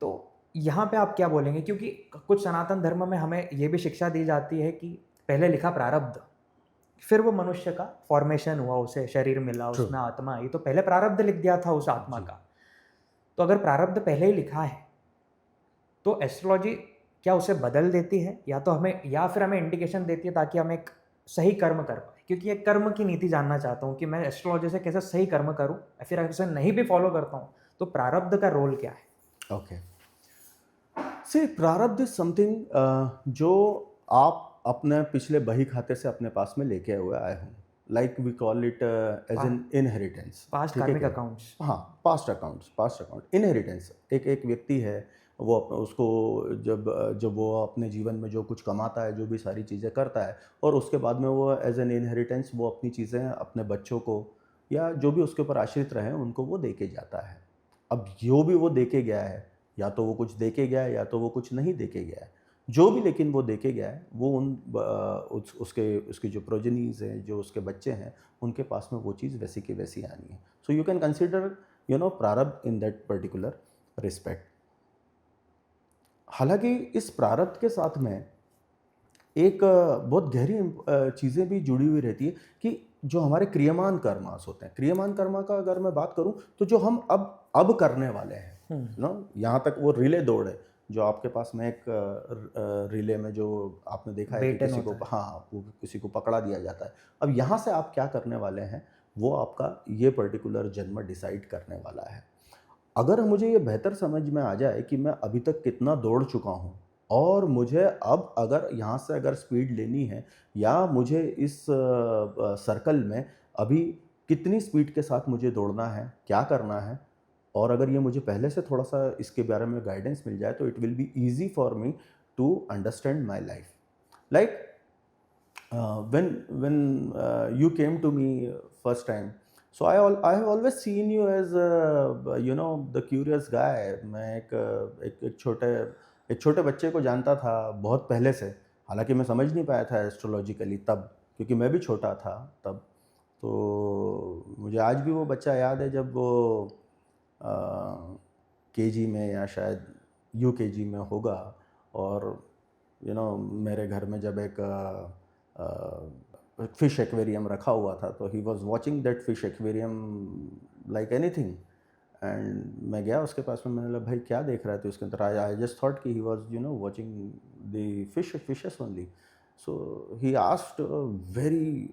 तो यहाँ पे आप क्या बोलेंगे, क्योंकि कुछ सनातन धर्म में हमें ये भी शिक्षा दी जाती है कि पहले लिखा प्रारब्ध, फिर वो मनुष्य का फॉर्मेशन हुआ, उसे शरीर मिला, उसमें आत्मा आई, तो पहले प्रारब्ध लिख दिया था उस आत्मा का. तो अगर प्रारब्ध पहले ही लिखा है तो एस्ट्रोलॉजी क्या उसे बदल देती है, या तो हमें, या फिर हमें इंडिकेशन देती है ताकि हम एक सही कर्म कर पाए? क्योंकि एक कर्म की नीति जानना चाहता हूँ कि मैं एस्ट्रोलॉजी से कैसे सही कर्म करूँ, या फिर अगर नहीं भी फॉलो करता हूँ तो प्रारब्ध का रोल क्या है? ओके. सी, प्रारब्ध इज समथिंग जो आप अपने पिछले बही खाते से अपने पास में लेके हुए आए हो. Like we call it as an inheritance. Past karmic accounts. हाँ, पास्ट अकाउंट, इनहेरिटेंस. एक व्यक्ति है, वो उसको जब वो अपने जीवन में जो कुछ कमाता है, जो भी सारी चीज़ें करता है, और उसके बाद में वो एज एन इनहेरिटेंस वो अपनी चीज़ें अपने बच्चों को या जो भी उसके ऊपर आश्रित रहे उनको वो दे के जाता है. अब जो भी वो दे के गया है, या तो वो कुछ दे के गया है या तो वो कुछ नहीं दे के गया है, जो भी लेकिन वो दे के गया है वो उसके जो प्रोजेनीज हैं, जो उसके बच्चे हैं, उनके पास में वो चीज़ वैसी की वैसी आनी है. सो यू कैन कंसिडर प्रारब्ध इन दैट पर्टिकुलर रिस्पेक्ट. हालांकि इस प्रारब्ध के साथ में एक बहुत गहरी चीज़ें भी जुड़ी हुई रहती है कि जो हमारे क्रियमान कर्मास होते हैं, क्रियमान कर्मा का अगर मैं बात करूं तो जो हम अब करने वाले हैं ना, यहाँ तक वो रिले दौड़ है जो आपके पास में एक रिले में जो आपने देखा है कि किसी को, हाँ, वो किसी को पकड़ा दिया जाता है. अब यहाँ से आप क्या करने वाले हैं वो आपका ये पर्टिकुलर जन्म डिसाइड करने वाला है. अगर मुझे ये बेहतर समझ में आ जाए कि मैं अभी तक कितना दौड़ चुका हूँ और मुझे अब अगर यहाँ से अगर स्पीड लेनी है, या मुझे इस सर्कल में अभी कितनी स्पीड के साथ मुझे दौड़ना है, क्या करना है, और अगर ये मुझे पहले से थोड़ा सा इसके बारे में गाइडेंस मिल जाए तो it will be easy for me to understand my life. Like when you came to me first time, so I have always seen you as the curious guy. मैं एक छोटे बच्चे को जानता था बहुत पहले से. हालांकि मैं समझ नहीं पाया था एस्ट्रोलॉजिकली तब, क्योंकि मैं भी छोटा था तब. तो मुझे आज भी वो बच्चा याद है जब वो केजी में या शायद यूकेजी में होगा, और मेरे घर में जब एक फिश एक्वेरियम रखा हुआ था तो he was watching that fish aquarium like anything. And मैं गया उसके पास में, मैंने बोला भाई क्या देख रहा है तो उसके अंदर आई जस्ट थॉट कि he was watching the fishes only. So he asked very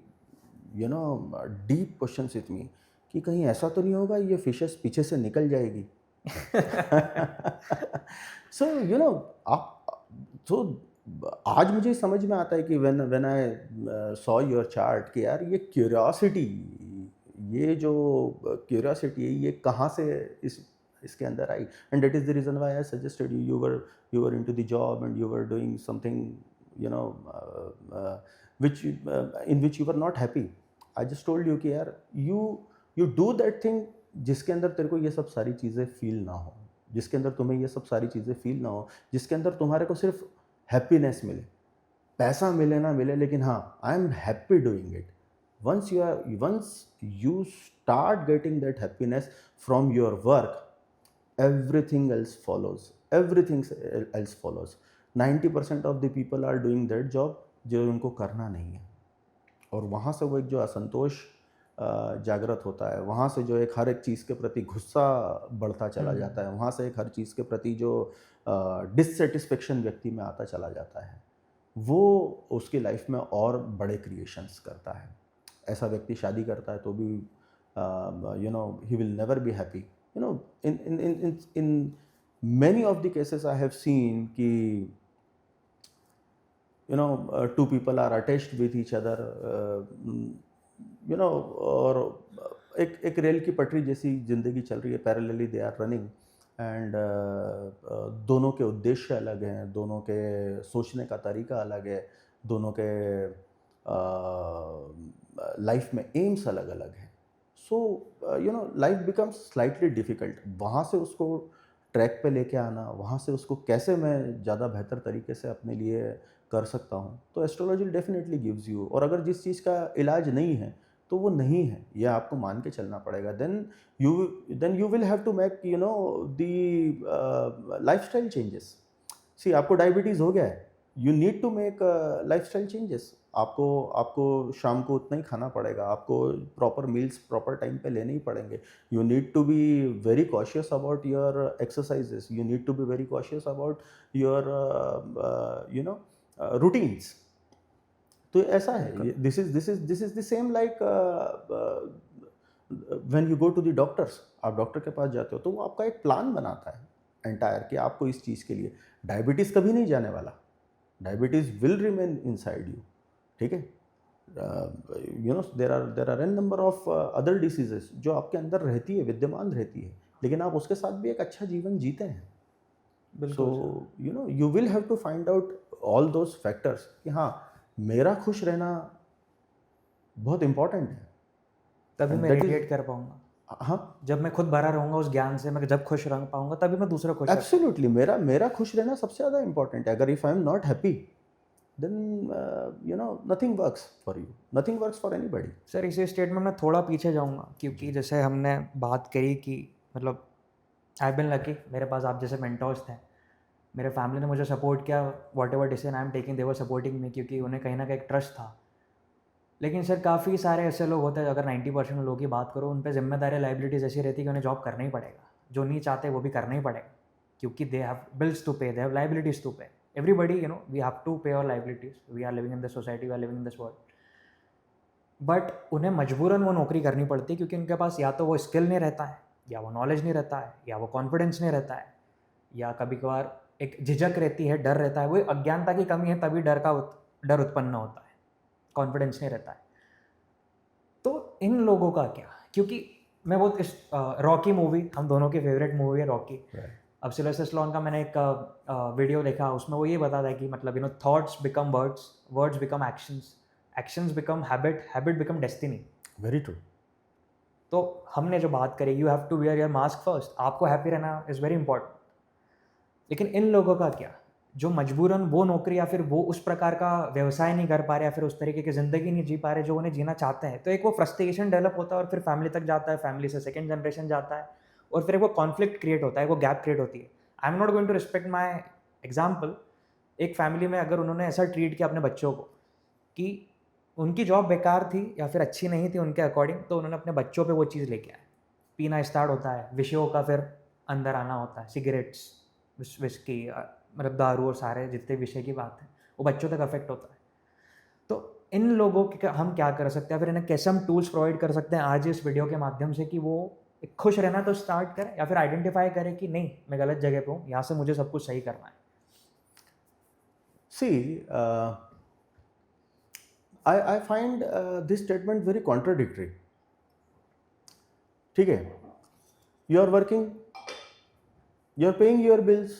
deep questions with me कि कहीं ऐसा तो नहीं होगा ये फिशेस पीछे से निकल जाएगी. सो आप तो आज मुझे समझ में आता है कि when I saw your chart कि यार ये क्यूरियोसिटी, ये जो क्यूरियोसिटी है ये कहाँ से इसके अंदर आई. And that is the reason why I suggested you were into the job and you were doing something you know, which in which you were not happy. I just told you कि यार you do that thing जिसके अंदर तेरे को ये सब सारी चीज़ें फील ना हो, जिसके अंदर तुम्हें ये सब सारी चीज़ें फील ना हो, जिसके अंदर तुम्हारे को सिर्फ हैप्पीनेस मिले, पैसा मिले ना मिले, लेकिन हाँ, I am happy doing it. Once you start getting that happiness from your work, everything else follows. Everything else follows. 90% of the people are doing that job जो उनको करना नहीं है, और वहाँ से वो एक जो असंतोष जागृत होता है, वहाँ से जो एक हर एक चीज़ के प्रति गुस्सा बढ़ता चला जाता है, वहाँ से एक हर चीज़ के प्रति जो डिससेटिस्फेक्शन व्यक्ति में आता चला जाता है, वो उसकी लाइफ में और बड़े क्रिएशंस करता है. ऐसा व्यक्ति शादी करता है तो भी you know he will never be happy. You know in many of the cases I have seen कि you know two people are attached with each other, you know, और एक रेल की पटरी जैसी ज़िंदगी चल रही है, parallelly they are running, and दोनों के उद्देश्य अलग हैं, दोनों के सोचने का तरीका अलग है, दोनों के लाइफ में एम्स अलग अलग हैं. So you no life becomes slightly difficult. वहाँ से उसको ट्रैक पे लेके आना, वहाँ से उसको कैसे मैं ज़्यादा बेहतर तरीके से अपने लिए कर सकता हूँ, तो एस्ट्रोलॉजी डेफिनेटली गिव्स यू. और अगर जिस चीज़ का इलाज नहीं है तो वो नहीं है, ये आपको मान के चलना पड़ेगा. Then you will have to make you know the lifestyle changes. See, आपको डायबिटीज़ हो गया है, you need to make lifestyle changes. आपको शाम को उतना ही खाना पड़ेगा, आपको प्रॉपर मील्स प्रॉपर टाइम पे लेने ही पड़ेंगे. You need to be very cautious about your exercises, you need to be very cautious about your you know routines. तो ऐसा है, this is the same like when you go to the doctors. आप doctor के पास जाते हो तो वो आपका एक प्लान बनाता है एंटायर कि आपको इस चीज़ के लिए. डायबिटीज़ कभी नहीं जाने वाला, diabetes will remain inside you. ठीक है, you know there are an number of other diseases जो आपके अंदर रहती है, विद्यमान रहती है, लेकिन आप उसके साथ भी एक अच्छा जीवन जीते हैं. So you know you will have to find out all those factors कि हाँ, मेरा खुश रहना बहुत इम्पॉर्टेंट है. तभी मैं रेडिएट कर पाऊंगा. हाँ, जब मैं खुद भरा रहूंगा उस ज्ञान से, मैं जब खुश रह पाऊंगा तभी मैं दूसरा खुश. एब्सोल्युटली. मेरा खुश रहना सबसे ज़्यादा इम्पॉर्टेंट है. अगर if I am not happy, then you know nothing works for you, nothing works for anybody. Sir, इसी स्टेटमेंट में थोड़ा पीछे जाऊंगा, क्योंकि जैसे हमने बात करी कि मतलब आई बिन लकी, मेरे पास आप जैसे मेंटर्स थे, मेरे फैमिली ने मुझे सपोर्ट किया. What ever decision I am taking they were supporting me, क्योंकि उन्हें कहीं ना कहीं एक ट्रस्ट था. लेकिन सर काफ़ी सारे ऐसे लोग होते हैं, अगर 90% लोगों की बात करो, उन पर जिम्मेदारी लाइबिलिटीज़ ऐसी रहती है कि उन्हें जॉब करना ही पड़ेगा. जो नहीं चाहते वो भी करना ही पड़ेगा, क्योंकि दे हैव बिल्स टू पे, दे हैव लाइबिलिटीज़ टू पे. Everybody, you know, we have to pay our liabilities. We are living in this society, we are living in this world. But उन्हें मजबूरन वो नौकरी करनी पड़ती है, क्योंकि उनके पास या तो वो स्किल नहीं रहता है, या वो नॉलेज नहीं रहता है, या वो कॉन्फिडेंस नहीं रहता है, या कभी कभार एक झिझक रहती है, डर रहता है. वो अज्ञानता की कमी है, तभी डर उत्पन्न होता है, कॉन्फिडेंस नहीं रहता है. तो इन लोगों का क्या, क्योंकि मैं बहुत इस रॉकी मूवी, हम दोनों की फेवरेट मूवी है रॉकी. अब सिलेस्टर स्टैलोन का मैंने एक वीडियो देखा, उसमें वो ये बताता है कि मतलब you know thoughts become words, words become actions, actions become habit, habit become destiny. Very true. तो हमने जो बात करी, you have to wear your mask first. आपको हैप्पी रहना इज़ वेरी इंपॉर्टेंट. लेकिन इन लोगों का क्या, जो मजबूरन वो नौकरी या फिर वो उस प्रकार का व्यवसाय नहीं कर पा रहे, या फिर उस तरीके की ज़िंदगी नहीं जी पा रहे जो उन्हें जीना चाहते हैं, तो एक वो फ्रस्ट्रेशन डेवलप होता है, और फिर फैमिली तक जाता है, फैमिली से सेकेंड जनरेशन जाता है, और फिर वो कॉन्फ्लिक्ट क्रिएट होता है, वो गैप क्रिएट होती है. I am not going to respect my example. एक फैमिली में अगर उन्होंने ऐसा ट्रीट किया अपने बच्चों को कि उनकी जॉब बेकार थी या फिर अच्छी नहीं थी उनके अकॉर्डिंग, तो उन्होंने अपने बच्चों पे वो चीज़ लेके आए. पीना स्टार्ट होता है, विषयों का फिर अंदर आना होता है, सिगरेट्स, विस्की, मतलब दारू और सारे जितने विषय की बात है, वो बच्चों तक अफेक्ट होता है. तो इन लोगों के हम क्या कर सकते हैं, फिर इन्हें कैसे हम टूल्स प्रोवाइड कर सकते हैं आज इस वीडियो के माध्यम से, कि वो खुश रहना तो स्टार्ट करें, या फिर आइडेंटिफाई करें कि नहीं, मैं गलत जगह पे हूँ, यहाँ से मुझे सब कुछ सही करना है. सी, I find this statement very contradictory. ठीक है, you are working, you are paying your bills,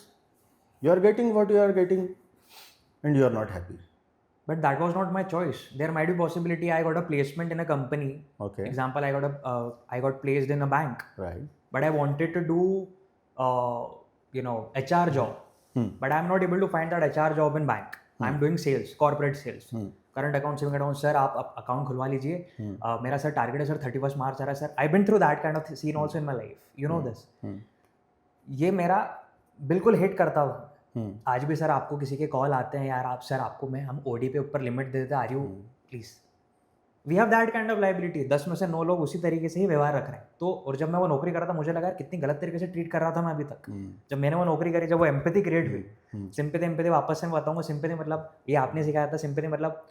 you are getting what you are getting, and you are not happy. But that was not my choice. There might be possibility I got a placement in a company. Okay. Example, I got placed in a bank, Right. but I wanted to do HR job. But I'm not able to find that HR job in bank. I'm doing sales, corporate sales. Current account saving account sir आप account खुलवा लीजिए मेरा sir target है sir 31 March आ रहा है sir I been through that kind of scene also in my life you know this ये मेरा बिल्कुल हिट करता था आज भी सर आपको किसी के कॉल आते हैं यार आप सर आपको मैं हम ओडी पे ऊपर लिमिट दे देते are you please we have that kind of liability 10 में से 9 लोग उसी तरीके से ही व्यवहार रख रहे हैं तो और जब मैं वो नौकरी कर रहा था मुझे लगा यार कितनी गलत तरीके से ट्रीट कर रहा था मैं अभी तक जब मैंने वो नौकरी करी जब वो एम्पैथी क्रिएट हुई सिंपैथी वापस से मैं बताऊंगा सिंपैथी मतलब ये आपने सिखाया था सिंपैथी मतलब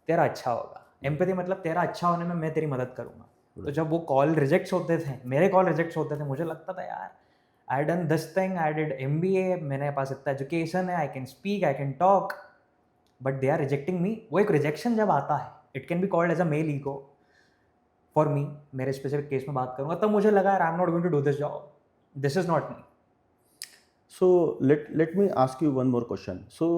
तेरा अच्छा होगा एम्पैथी मतलब तेरा अच्छा होने में मैं तेरी मदद करूंगा तो जब वो कॉल रिजेक्ट्स होते थे मेरे कॉल रिजेक्ट्स होते थे मुझे लगता था यार I done this thing I did MBA मेरे पास इतना एजुकेशन है I can speak I can talk but they are rejecting me वो एक रिजेक्शन जब आता है it can be called as a male ego for me मेरे स्पेसिफिक केस में बात करूंगा तब मुझे लगा यार I am not going to do this job this is not me So let me ask you one more question. So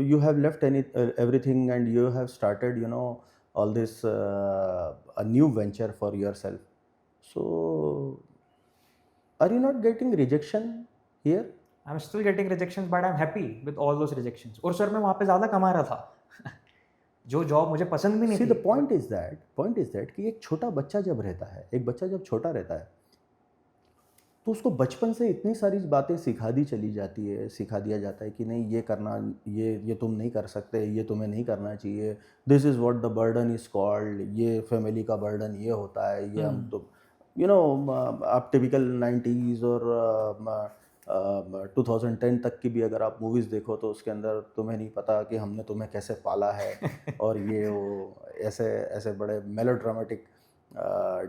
you have left everything and you have started, you know, all this a new venture for yourself. So are you not getting rejection here? I'm still getting rejections but I'm happy with all those rejections और sir मैं वहाँ पे ज़्यादा कमा रहा था जो job मुझे पसंद भी नहीं See थी the point is that कि एक छोटा बच्चा जब रहता है एक बच्चा जब छोटा रहता है तो उसको बचपन से इतनी सारी बातें सिखा दी चली जाती है सिखा दिया जाता है कि नहीं ये करना ये तुम नहीं कर सकते ये तुम्हें नहीं करना चाहिए this is what the burden is called ये फैमिली का बर्डन ये होता है ये हम तो यू नो आप टिपिकल 90s और 2010 तक की भी अगर आप मूवीज़ देखो तो उसके अंदर तुम्हें नहीं पता कि हमने तुम्हें कैसे पाला है और ये वो ऐसे ऐसे बड़े मेलोड्रामेटिक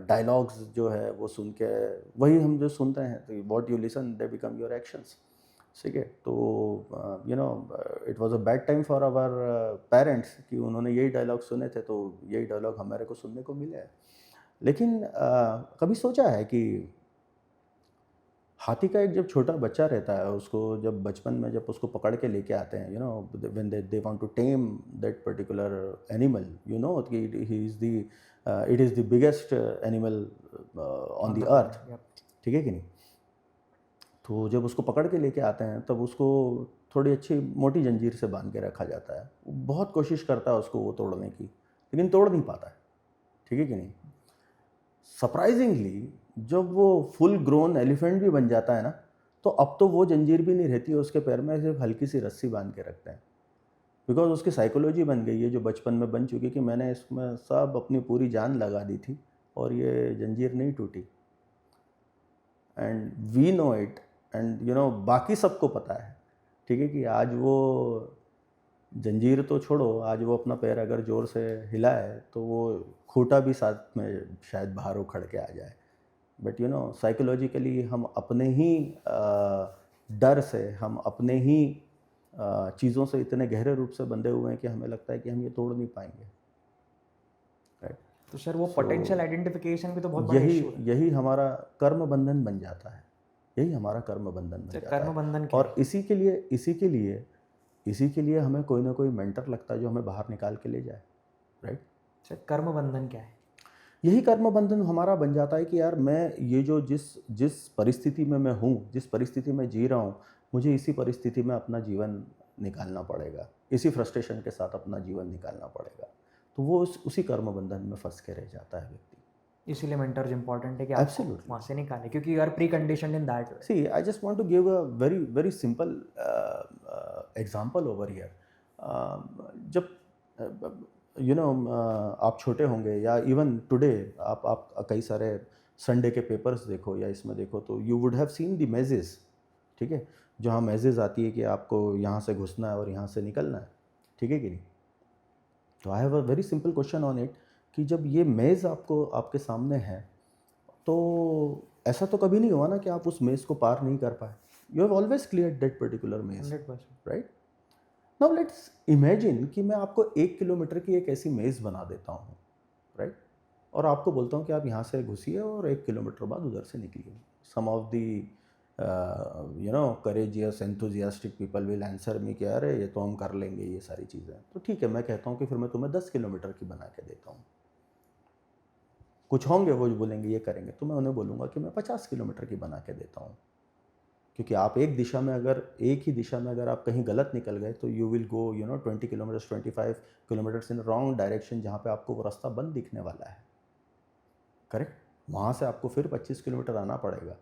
डायलॉग्स जो है वो सुन के वही हम जो सुनते हैं तो what you listen they become your actions ठीक है तो you know it was a bad time for our parents कि उन्होंने यही डायलॉग सुने थे तो यही डायलॉग हमारे को सुनने को मिले हैं लेकिन कभी सोचा है कि हाथी का एक जब छोटा बच्चा रहता है उसको जब बचपन में जब उसको पकड़ के लेके आते हैं you know when they want to tame that particular animal you know कि he is the it is the biggest animal on the earth ठीक है कि नहीं तो जब उसको पकड़ के लेके आते हैं तब उसको थोड़ी अच्छी मोटी जंजीर से बांध के रखा जाता है बहुत कोशिश करता है उसको वो तोड़ने की लेकिन तोड़ नहीं पाता है ठीक है कि नहीं सरप्राइजिंगली जब वो फुल ग्रोन एलिफेंट भी बन जाता है ना तो अब तो वो जंजीर भी नहीं रहती है उसके पैर में सिर्फ हल्की सी रस्सी बांध के रखते हैं बिकॉज उसकी साइकोलॉजी बन गई है जो बचपन में बन चुकी कि मैंने इसमें सब अपनी पूरी जान लगा दी थी और ये जंजीर नहीं टूटी and we know it and you know बाकी सबको पता है ठीक है कि आज वो जंजीर तो छोड़ो आज वो अपना पैर अगर ज़ोर से हिलाए तो वो खूंटा भी साथ में शायद बाहर उखड़ के आ जाए बट यू नो साइकोलॉजिकली हम अपने ही डर से हम अपने ही चीज़ों से इतने गहरे रूप से बंधे हुए हैं कि हमें लगता है कि हम ये तोड़ नहीं पाएंगे राइट तो सर वो पोटेंशियल आइडेंटिफिकेशन भी तो बहुत बड़ा इशू है यही हमारा कर्म बंधन बन जाता है यही हमारा कर्म बंधन बन जाता कर्म बंधन है क्या और इसी के लिए हमें कोई ना कोई मेंटर लगता है जो हमें बाहर निकाल के ले जाए राइट सर कर्म बंधन क्या है यही कर्म बंधन हमारा बन जाता है कि यार मैं ये जो जिस परिस्थिति में मैं हूँ जिस परिस्थिति में जी रहा हूँ मुझे इसी परिस्थिति में अपना जीवन निकालना पड़ेगा इसी फ्रस्ट्रेशन के साथ अपना जीवन निकालना पड़ेगा तो वो उसी कर्म बंधन में फंस के रह जाता है व्यक्ति इसीलिए मेंटर्स इंपॉर्टेंट है कि आप वहाँ से निकालें क्योंकि you are preconditioned in that way see I just want to give a very very simple example over here जब यू नो आप छोटे होंगे या इवन टुडे आप कई सारे संडे के पेपर्स देखो या इसमें देखो तो you would have seen the mazes ठीक है जहाँ मेजेस आती है कि आपको यहाँ से घुसना है और यहाँ से निकलना है ठीक है कि नहीं तो I have a very simple question on it कि जब ये मेज़ आपको आपके सामने है तो ऐसा तो कभी नहीं हुआ ना कि आप उस मेज़ को पार नहीं कर पाए you have always clear that particular मेज़ 100% राइट नाउ लेट्स इमेजिन कि मैं आपको 1 किलोमीटर की एक ऐसी मेज़ बना देता हूँ राइट और आपको बोलता हूँ कि आप यहाँ से घुसिए और 1 किलोमीटर बाद उधर से निकलिए some of the courageous enthusiastic people will answer me कि अरे ये तो हम कर लेंगे ये सारी चीज़ें, तो ठीक है, मैं कहता हूँ कि फिर मैं तुम्हें 10 किलोमीटर की बना के देता हूँ। कुछ होंगे वो जो बोलेंगे ये करेंगे, तो मैं उन्हें बोलूँगा कि मैं 50 किलोमीटर की बना के देता हूँ, क्योंकि आप एक ही दिशा में अगर आप कहीं गलत निकल गए तो you will go 20 kilometres 25 kilometres in wrong direction, जहाँ पे आपको वो रास्ता बंद दिखने वाला है। करेक्ट, वहाँ से आपको फिर 25 किलोमीटर आना पड़ेगा,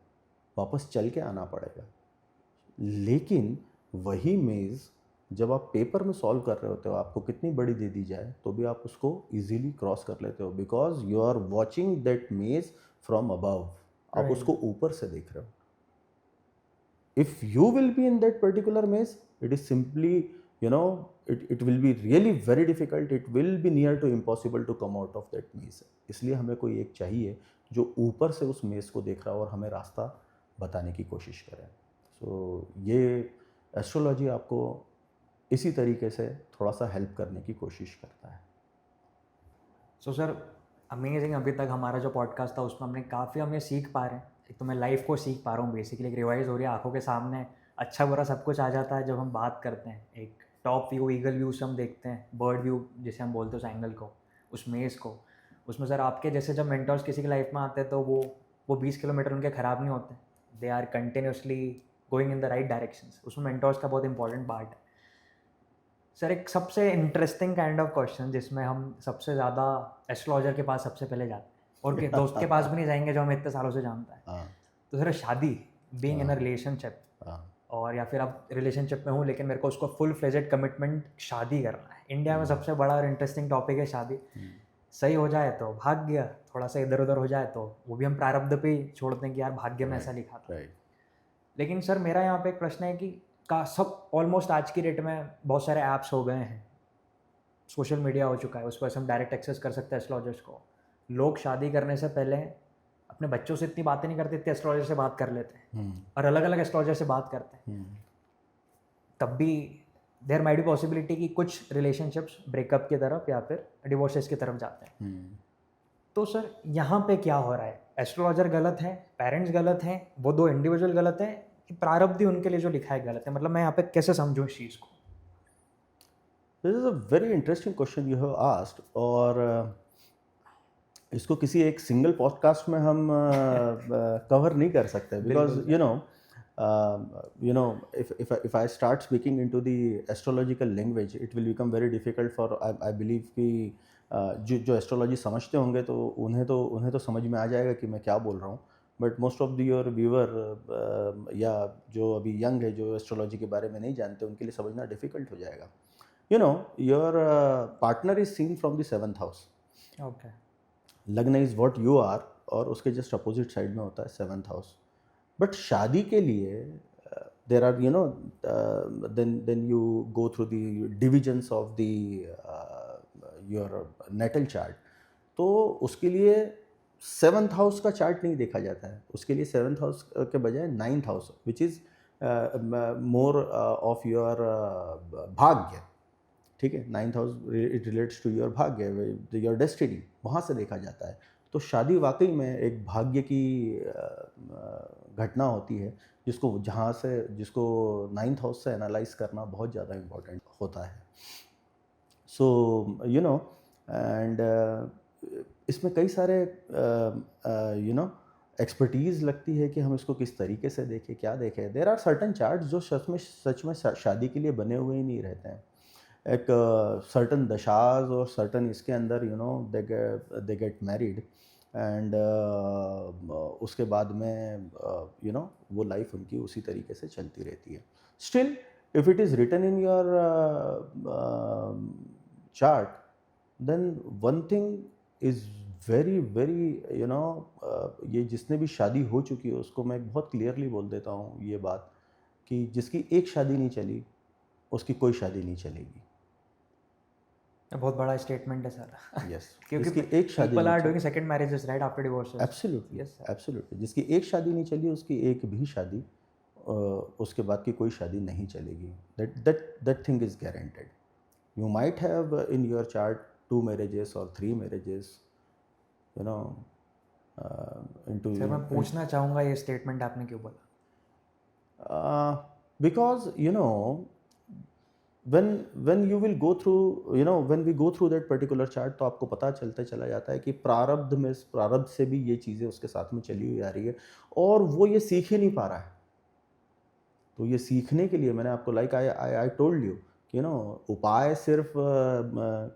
वापस चल के आना पड़ेगा। लेकिन वही मेज़ जब आप पेपर में सॉल्व कर रहे होते हो, आपको कितनी बड़ी दे दी जाए तो भी आप उसको इजीली क्रॉस कर लेते हो, because you are watching that maze from above, आप Right. उसको ऊपर से देख रहे हो। if you will be in that particular maze, it is simply, it will be really very difficult, it will be near to impossible to come out of that maze. इसलिए हमें कोई एक चाहिए जो ऊपर से उस मेज को देख रहा हो और हमें रास्ता बताने की कोशिश करे। ये एस्ट्रोलॉजी आपको इसी तरीके से थोड़ा सा हेल्प करने की कोशिश करता है। So sir, amazing. अभी तक हमारा जो पॉडकास्ट था उसमें हमें सीख पा रहे हैं। एक तो मैं लाइफ को सीख पा रहा हूँ, बेसिकली एक रिवाइज हो रही है आंखों के सामने। अच्छा बुरा सब कुछ आ जाता है जब हम बात करते हैं। एक टॉप व्यू, ईगल व्यू से हम देखते हैं, बर्ड व्यू जिसे हम बोलते हैं, उस एंगल को, उस मेज़ को। उसमें सर आपके जैसे जब मेंटर्स किसी की लाइफ में आते हैं तो वो 20 किलोमीटर उनके ख़राब नहीं होते। They are continuously going in the right directions. उसमें मेंटर्स का बहुत इंपॉर्टेंट पार्ट है। सर, एक सबसे इंटरेस्टिंग काइंड ऑफ क्वेश्चन जिसमें हम सबसे ज़्यादा एस्ट्रोलॉजर के पास सबसे पहले जाते हैं, और के दोस्त के पास भी नहीं जाएंगे जो हमें इतने सालों से जानता है। हाँ, तो सर, शादी, बीइंग इन अ हाँ, रिलेशनशिप, हाँ, और या फिर अब रिलेशनशिप में हूँ लेकिन मेरे को उसको फुल फ्लेजेड कमिटमेंट शादी करना है। इंडिया में सबसे बड़ा और इंटरेस्टिंग टॉपिक है शादी। सही हो जाए तो भाग्य, थोड़ा सा इधर उधर हो जाए तो वो भी हम प्रारब्ध पे ही छोड़ते हैं कि यार भाग्य में ऐसा लिखा था। राइट। लेकिन सर, मेरा यहाँ पे एक प्रश्न है कि सब ऑलमोस्ट आज की डेट में बहुत सारे ऐप्स हो गए हैं, सोशल मीडिया हो चुका है, उस पर से हम डायरेक्ट एक्सेस कर सकते हैं एस्ट्रोलॉजर्स को। लोग शादी करने से पहले अपने बच्चों से इतनी बातें नहीं करते, इतने एस्ट्रोलॉजर से बात कर लेते हैं, और अलग अलग एस्ट्रोलॉजर से बात करते हैं। तब भी देयर माइट बी पॉसिबिलिटी कि कुछ रिलेशनशिप्स ब्रेकअप की तरफ या फिर डिवोर्सेस की तरफ जाते हैं। तो सर, यहाँ पे क्या हो रहा है? एस्ट्रोलॉजर गलत है, पेरेंट्स गलत हैं, वो दो इंडिविजुअल गलत हैं, कि प्रारब्ध ही उनके लिए जो लिखा है गलत है? मतलब मैं यहाँ पे कैसे समझूँ इस चीज़ को? This is a very interesting question you have asked, और इसको किसी एक सिंगल पॉडकास्ट में हम कवर नहीं कर सकते, because if I start speaking into the astrological language, it will become very difficult for, I believe कि जो एस्ट्रोलॉजी समझते होंगे तो उन्हें तो समझ में आ जाएगा कि मैं क्या बोल रहा हूँ, but most of your viewer या जो अभी यंग है, जो एस्ट्रोलॉजी के बारे में नहीं जानते, उनके लिए समझना डिफिकल्ट हो जाएगा। Your partner is seen from the 7th house. Okay. लग्न इज़ व्हाट यू आर, और उसके जस्ट अपोजिट साइड में होता है 7th हाउस। बट शादी के लिए there are then you go through the divisions of the your natal chart. तो उसके लिए 7th हाउस का चार्ट नहीं देखा जाता है, उसके लिए 7th हाउस के बजाय 9th house, which is more of your भाग्य। ठीक है, 9th house it relates to your भाग्य, योर डेस्टिनी, वहाँ से देखा जाता है। तो शादी वाकई में एक भाग्य की घटना होती है, जिसको 9th हाउस से एनालाइज करना बहुत ज़्यादा इम्पोर्टेंट होता है। सो एंड इसमें कई सारे एक्सपर्टीज़ लगती है कि हम इसको किस तरीके से देखें, क्या देखें। देर आर सर्टन चार्ट्स जो सच में शादी के लिए बने हुए ही नहीं रहते हैं। एक सर्टन दशाज और सर्टन इसके अंदर दे गेट मैरिड, एंड उसके बाद में वो लाइफ उनकी उसी तरीके से चलती रहती है। Still if it is written in your chart, then one thing is very very ये जिसने भी शादी हो चुकी है उसको मैं बहुत क्लियरली बोल देता हूँ ये बात, कि जिसकी एक शादी नहीं चली उसकी कोई शादी नहीं चलेगी। बहुत बड़ा स्टेटमेंट है सर। यस, क्योंकि जिसकी एक शादी people नहीं are चली, doing second marriages right after divorces. Absolutely Yes sir. Absolutely, जिसकी एक शादी नहीं चली उसकी एक भी शादी उसके बाद की कोई शादी नहीं चलेगी। That thing is guaranteed. You might have in your chart 2 marriages और 3 marriages, into सर, मैं पूछना चाहूँगा ये स्टेटमेंट आपने क्यों बोला? Because when you will go through, when we go through that particular chart, तो आपको पता चलता चला जाता है कि प्रारब्ध से भी ये चीज़ें उसके साथ में चली हुई आ रही है, और वो ये सीख ही नहीं पा रहा है। तो ये सीखने के लिए मैंने आपको, लाइक आई टोल्ड यू, उपाय सिर्फ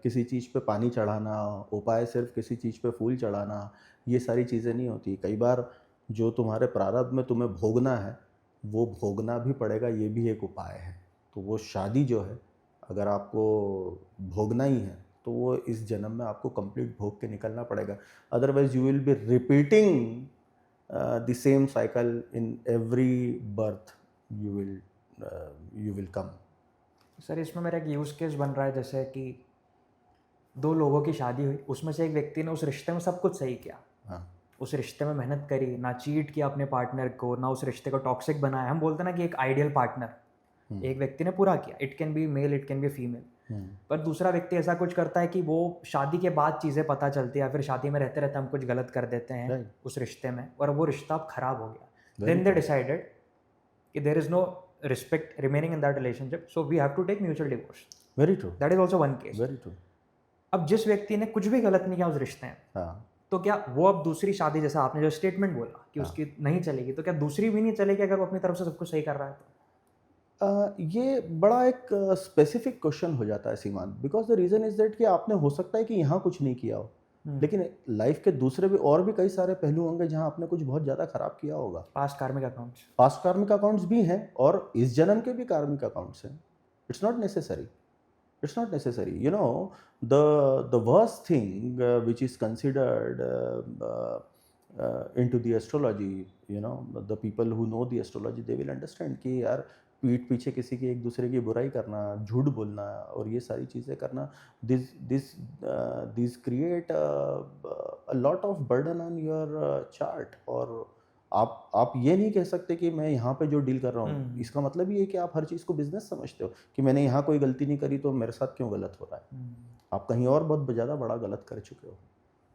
किसी चीज़ पे पानी चढ़ाना, उपाय सिर्फ किसी चीज़ पे फूल चढ़ाना, ये सारी चीज़ें नहीं होती। कई बार जो तुम्हारे प्रारब्ध में तुम्हें भोगना है, वो भोगना भी पड़ेगा, ये भी एक उपाय है। तो वो शादी जो है, अगर आपको भोगना ही है, तो वो इस जन्म में आपको कंप्लीट भोग के निकलना पड़ेगा। Otherwise you will be repeating the same cycle in every birth you will come. Sir इसमें मेरा एक यूज़ केस बन रहा है, जैसे कि दो लोगों की शादी हुई, उसमें से एक व्यक्ति ने उस रिश्ते में सब कुछ सही किया, हाँ, उस रिश्ते में मेहनत करी, ना चीट किया अपने पार्टनर को, ना उस रिश्ते को टॉक्सिक बनाया। हम बोलते हैं ना कि एक आइडियल पार्टनर एक व्यक्ति ने पूरा किया, it can be male, it can be female. पर दूसरा व्यक्ति ऐसा कुछ करता है कि वो शादी के बाद चीज़ें पता चलती है, या फिर शादी में रहते रहते हम कुछ गलत कर देते हैं Right. उस रिश्ते में, और वो रिश्ता अब खराब हो गया। Very then they true. Decided कि there is no respect remaining in that relationship, so we have to take mutual divorce. Very true. That is also one case. Very true. अब जिस व्यक्ति ने कुछ भी गलत नहीं किया उस रिश्ते में, हाँ, तो क्या वो अब दूसरी शादी, जैसा आपने जो स्टेटमेंट बोला कि उसकी नहीं चलेगी, तो क्या दूसरी भी नहीं चलेगी अगर वो अपनी तरफ से सब कुछ सही कर रहा है तो? ये बड़ा एक स्पेसिफिक क्वेश्चन हो जाता है सीमांत, because the reason is that कि आपने हो सकता है कि यहाँ कुछ नहीं किया हो, लेकिन लाइफ के दूसरे भी और भी कई सारे पहलू होंगे जहाँ आपने कुछ बहुत ज़्यादा खराब किया होगा। Past karmic accounts, past karmic accounts भी हैं, और इस जन्म के भी कार्मिक अकाउंट्स हैं। It's not necessary, it's not necessary. The worst thing which is considered into the astrology, the people who know the astrology, they will understand कि यार पीठ पीछे किसी की एक दूसरे की बुराई करना, झूठ बोलना और ये सारी चीज़ें करना, this create a lot of burden on your chart। और आप ये नहीं कह सकते कि मैं यहाँ पे जो डील कर रहा हूँ, इसका मतलब ये है कि आप हर चीज़ को बिजनेस समझते हो कि मैंने यहाँ कोई गलती नहीं करी तो मेरे साथ क्यों गलत हो रहा है। आप कहीं और बहुत ज़्यादा बड़ा गलत कर चुके हो।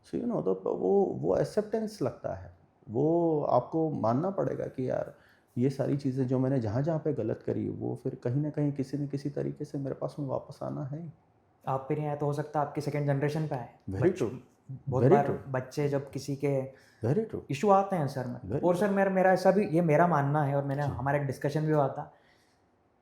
सो तो वो एक्सेप्टेंस लगता है, वो आपको मानना पड़ेगा कि यार ये सारी चीज़ें जो मैंने जहाँ जहाँ पे गलत करी, वो फिर कहीं ना कहीं किसी न किसी तरीके से मेरे पास में वापस आना है। आप पे नहीं आया तो हो सकता है आपकी सेकंड जनरेशन पे आए। वेरी ट्रू, बहुत बार बच्चे जब किसी के वेरी ट्रू इशू आते हैं सर में, और सर मेरा ऐसा भी, ये मेरा मानना है, और मैंने हमारा एक डिस्कशन भी हुआ था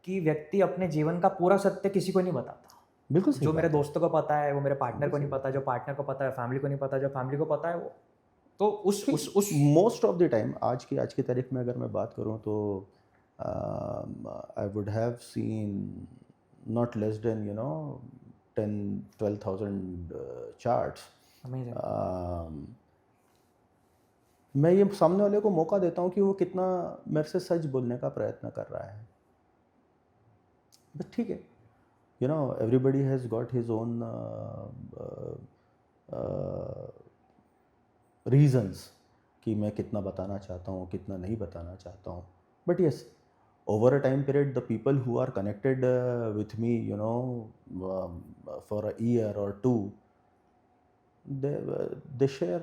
कि व्यक्ति अपने जीवन का पूरा सत्य किसी को नहीं बताता। बिल्कुल जो मेरे दोस्तों को पता है वो मेरे पार्टनर को नहीं पता, जो पार्टनर को पता है फैमिली को नहीं पता, जो फैमिली को पता है वो तो उस मोस्ट ऑफ द टाइम आज की तारीख में अगर मैं बात करूं तो I would have seen not less than 10-12,000 charts. मैं ये सामने वाले को मौका देता हूँ कि वो कितना मेरे से सच बोलने का प्रयत्न कर रहा है। बस ठीक है, everybody has got his own reasons कि मैं कितना बताना चाहता हूँ, कितना नहीं बताना चाहता हूँ। But yes, over a time period, the people who are connected with me, for a year or two, they share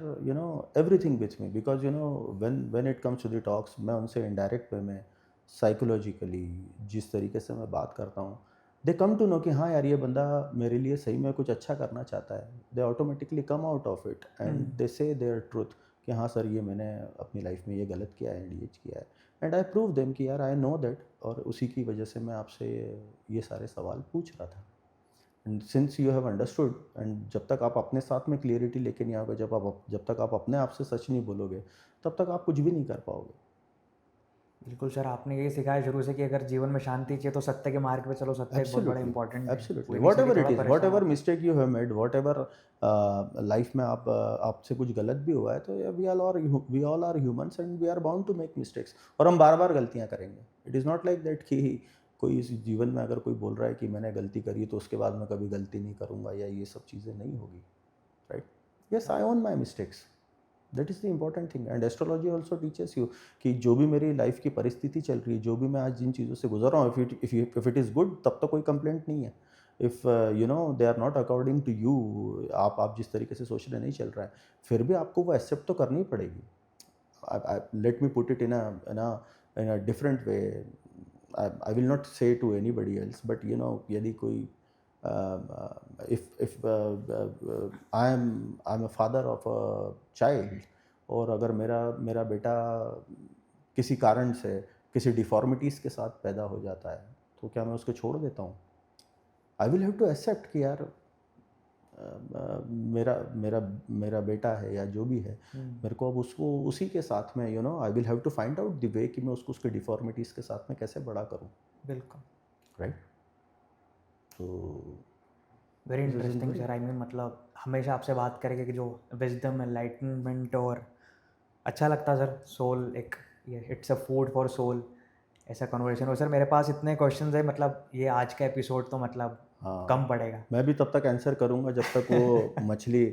everything with me, because when it comes to the talks, मैं उनसे indirect way में psychologically जिस तरीके से मैं बात करता हूँ, दे कम टू नो कि हाँ यार ये बंदा मेरे लिए सही में कुछ अच्छा करना चाहता है। They automatically come out of it and they say their truth कि हाँ सर ये मैंने अपनी लाइफ में ये गलत किया है, ये किया है, एंड आई प्रूव देम कि यार आई नो दैट, और उसी की वजह से मैं आपसे ये सारे सवाल पूछ रहा था। And since you have understood, and जब तक आप अपने साथ में क्लियरिटी लेके नहीं आओगे, जब तक आप अपने आप से सच नहीं बोलोगे, तब तक आप कुछ भी नहीं कर पाओगे। बिल्कुल सर, आपने ये सिखाया शुरू से कि अगर जीवन में शांति चाहिए तो सत्य के मार्ग पे चलो। सत्य बहुत बड़ा इंपॉर्टेंट है। Absolutely, whatever it is, whatever mistake you have made, whatever life में आपसे कुछ गलत भी हुआ है, तो we all are humans and we are bound to make mistakes, और हम बार बार गलतियां करेंगे। It is not like that कि कोई इस जीवन में अगर कोई बोल रहा है कि मैंने गलती करी तो उसके बाद मैं कभी गलती नहीं करूँगा, या ये सब चीज़ें नहीं होगी, right? Yes, I own my mistakes, that is the important thing. And astrology also teachers you कि जो भी मेरी लाइफ की परिस्थिति चल रही है, जो भी मैं आज जिन चीज़ों से गुजर रहा हूँ, इफ़ इट इज़ गुड, तब तो कोई कंप्लेंट नहीं है। If they are not according to you, आप जिस तरीके से सोच रहे नहीं चल रहा है, फिर भी आपको वो एक्सेप्ट तो करनी पड़ेगी। Let me put it in in a different way. I will not say to anybody else, but you know, यदि कोई if I'm a father of a child, और अगर मेरा बेटा किसी कारण से किसी डिफॉर्मिटीज़ के साथ पैदा हो जाता है, तो क्या मैं उसको छोड़ देता हूँ? I will have to accept कि यार मेरा मेरा मेरा बेटा है या जो भी है, मेरे को अब उसको उसी के साथ में you know I will have to find out the way कि मैं उसको उसके डिफॉर्मिटीज़ के साथ में कैसे बड़ा करूँ, बिल्कुल, राइट? तो very interesting sir. I mean मतलब हमेशा आपसे बात करेंगे कि जो विजडम, एनलाइटनमेंट और अच्छा लगता सर, सोल एक ये it's a food for soul ऐसा कन्वर्सेशन हो। सर मेरे पास इतने क्वेश्चंस है, मतलब ये आज का एपिसोड तो मतलब हाँ, कम पड़ेगा। मैं भी तब तक आंसर करूँगा जब तक वो मछली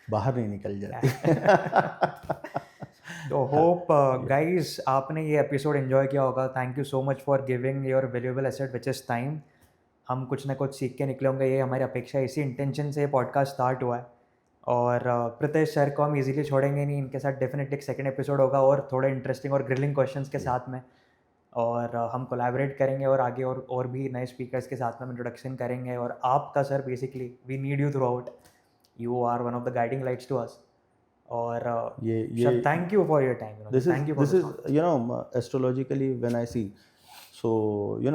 बाहर नहीं निकल जाती। तो होप गाइस आपने ये एपिसोड एंजॉय किया होगा। Thank you so much for giving your valuable asset which is time. हम कुछ ना कुछ सीख के निकले होंगे, ये हमारी अपेक्षा, इसी इंटेंशन से ये पॉडकास्ट स्टार्ट हुआ है। और प्रीतेश सर को हम इजीली छोड़ेंगे नहीं, इनके साथ डेफिनेटली एक सेकंड एपिसोड होगा और थोड़े इंटरेस्टिंग और ग्रिलिंग क्वेश्चंस के साथ में। और हम कोलैबोरेट करेंगे और आगे और भी नए स्पीकर्स के साथ में इंट्रोडक्शन करेंगे। और आपका sir basically we need you throughout, you are one of the guiding lights to us. और ये thank you for your time, thank you for this is you know astrologically when I see, so you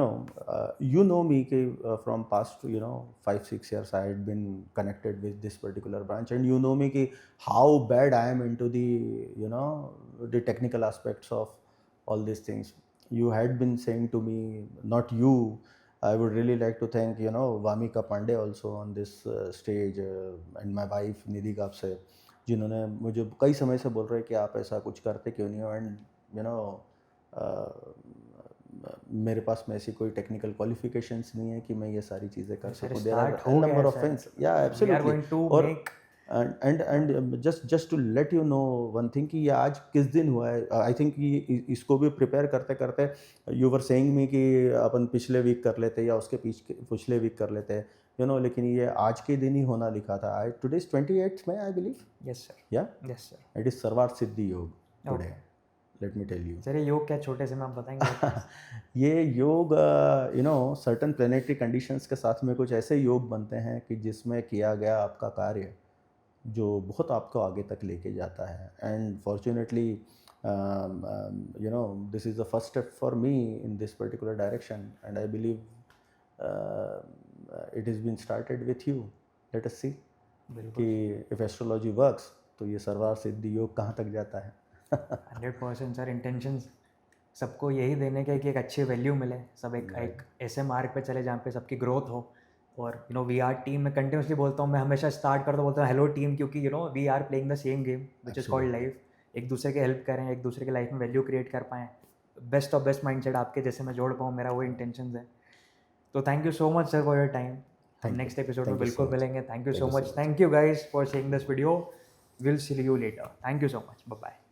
know me कि from past 5-6 years I had been connected with this particular branch, and you know me कि how bad I am into the the technical aspects of all these things. You had been saying to me, not you, I would really like to thank Vamika Pandey also on this stage, and my wife Nidhi Gapse, जिन्होंने मुझे कई समय से बोल रहे हैं कि आप ऐसा कुछ करते क्यों नहीं हो, एंड मेरे पास में ऐसी कोई टेक्निकल क्वालिफिकेशंस नहीं है कि मैं ये सारी चीज़ें कर सकूं। There are a number of things, yeah absolutely. और and just to let you know one thing कि ये आज किस दिन हुआ है। आई थिंक ये इसको भी प्रिपेयर करते करते यू वर सेइंग मी कि अपन पिछले वीक कर लेते या उसके पिछले वीक कर लेते, लेकिन ये आज के दिन ही होना लिखा था। I today is 28th May, I believe. Yes sir, yeah yes sir, it is सर्वार्थ सिद्धि योग today, let me tell you. Sir ये योग क्या छोटे से में आप बताएंगे? ये योग सर्टन प्लेनेटरी कंडीशंस के साथ में कुछ ऐसे योग बनते हैं कि जिसमें किया गया आपका कार्य जो बहुत आपको आगे तक लेके जाता है। And fortunately this is the first step for me in this particular direction, and I believe it is been started with you. Let us see कि इफ एस्ट्रोलॉजी वर्क्स तो ये सर्वार्थ सिद्धि योग कहाँ तक जाता है। 100% सर। इंटेंशंस सबको यही देने के कि एक अच्छी वैल्यू मिले, सब एक ऐसे मार्ग पे चले जहाँ पे सबकी ग्रोथ हो। और वी आर टीम में कंटिन्यूसली बोलता हूँ मैं, हमेशा स्टार्ट करता बोलता हूँ हेलो टीम, क्योंकि we are playing the same game which is called life. एक दूसरे के हेल्प करें, एक दूसरे के लाइफ में वैल्यू क्रिएट कर पाएँ, बेस्ट ऑफ बेस्ट माइंडसेट आपके जैसे मैं जोड़ पाऊँ, मेरा वो इंटेंशन है। तो thank you so much sir for your time. हम नेक्स्ट एपिसोड में बिल्कुल मिलेंगे। Thank you so much. Thank you guys for seeing this video. Will see you later. Thank you so much. Bye bye.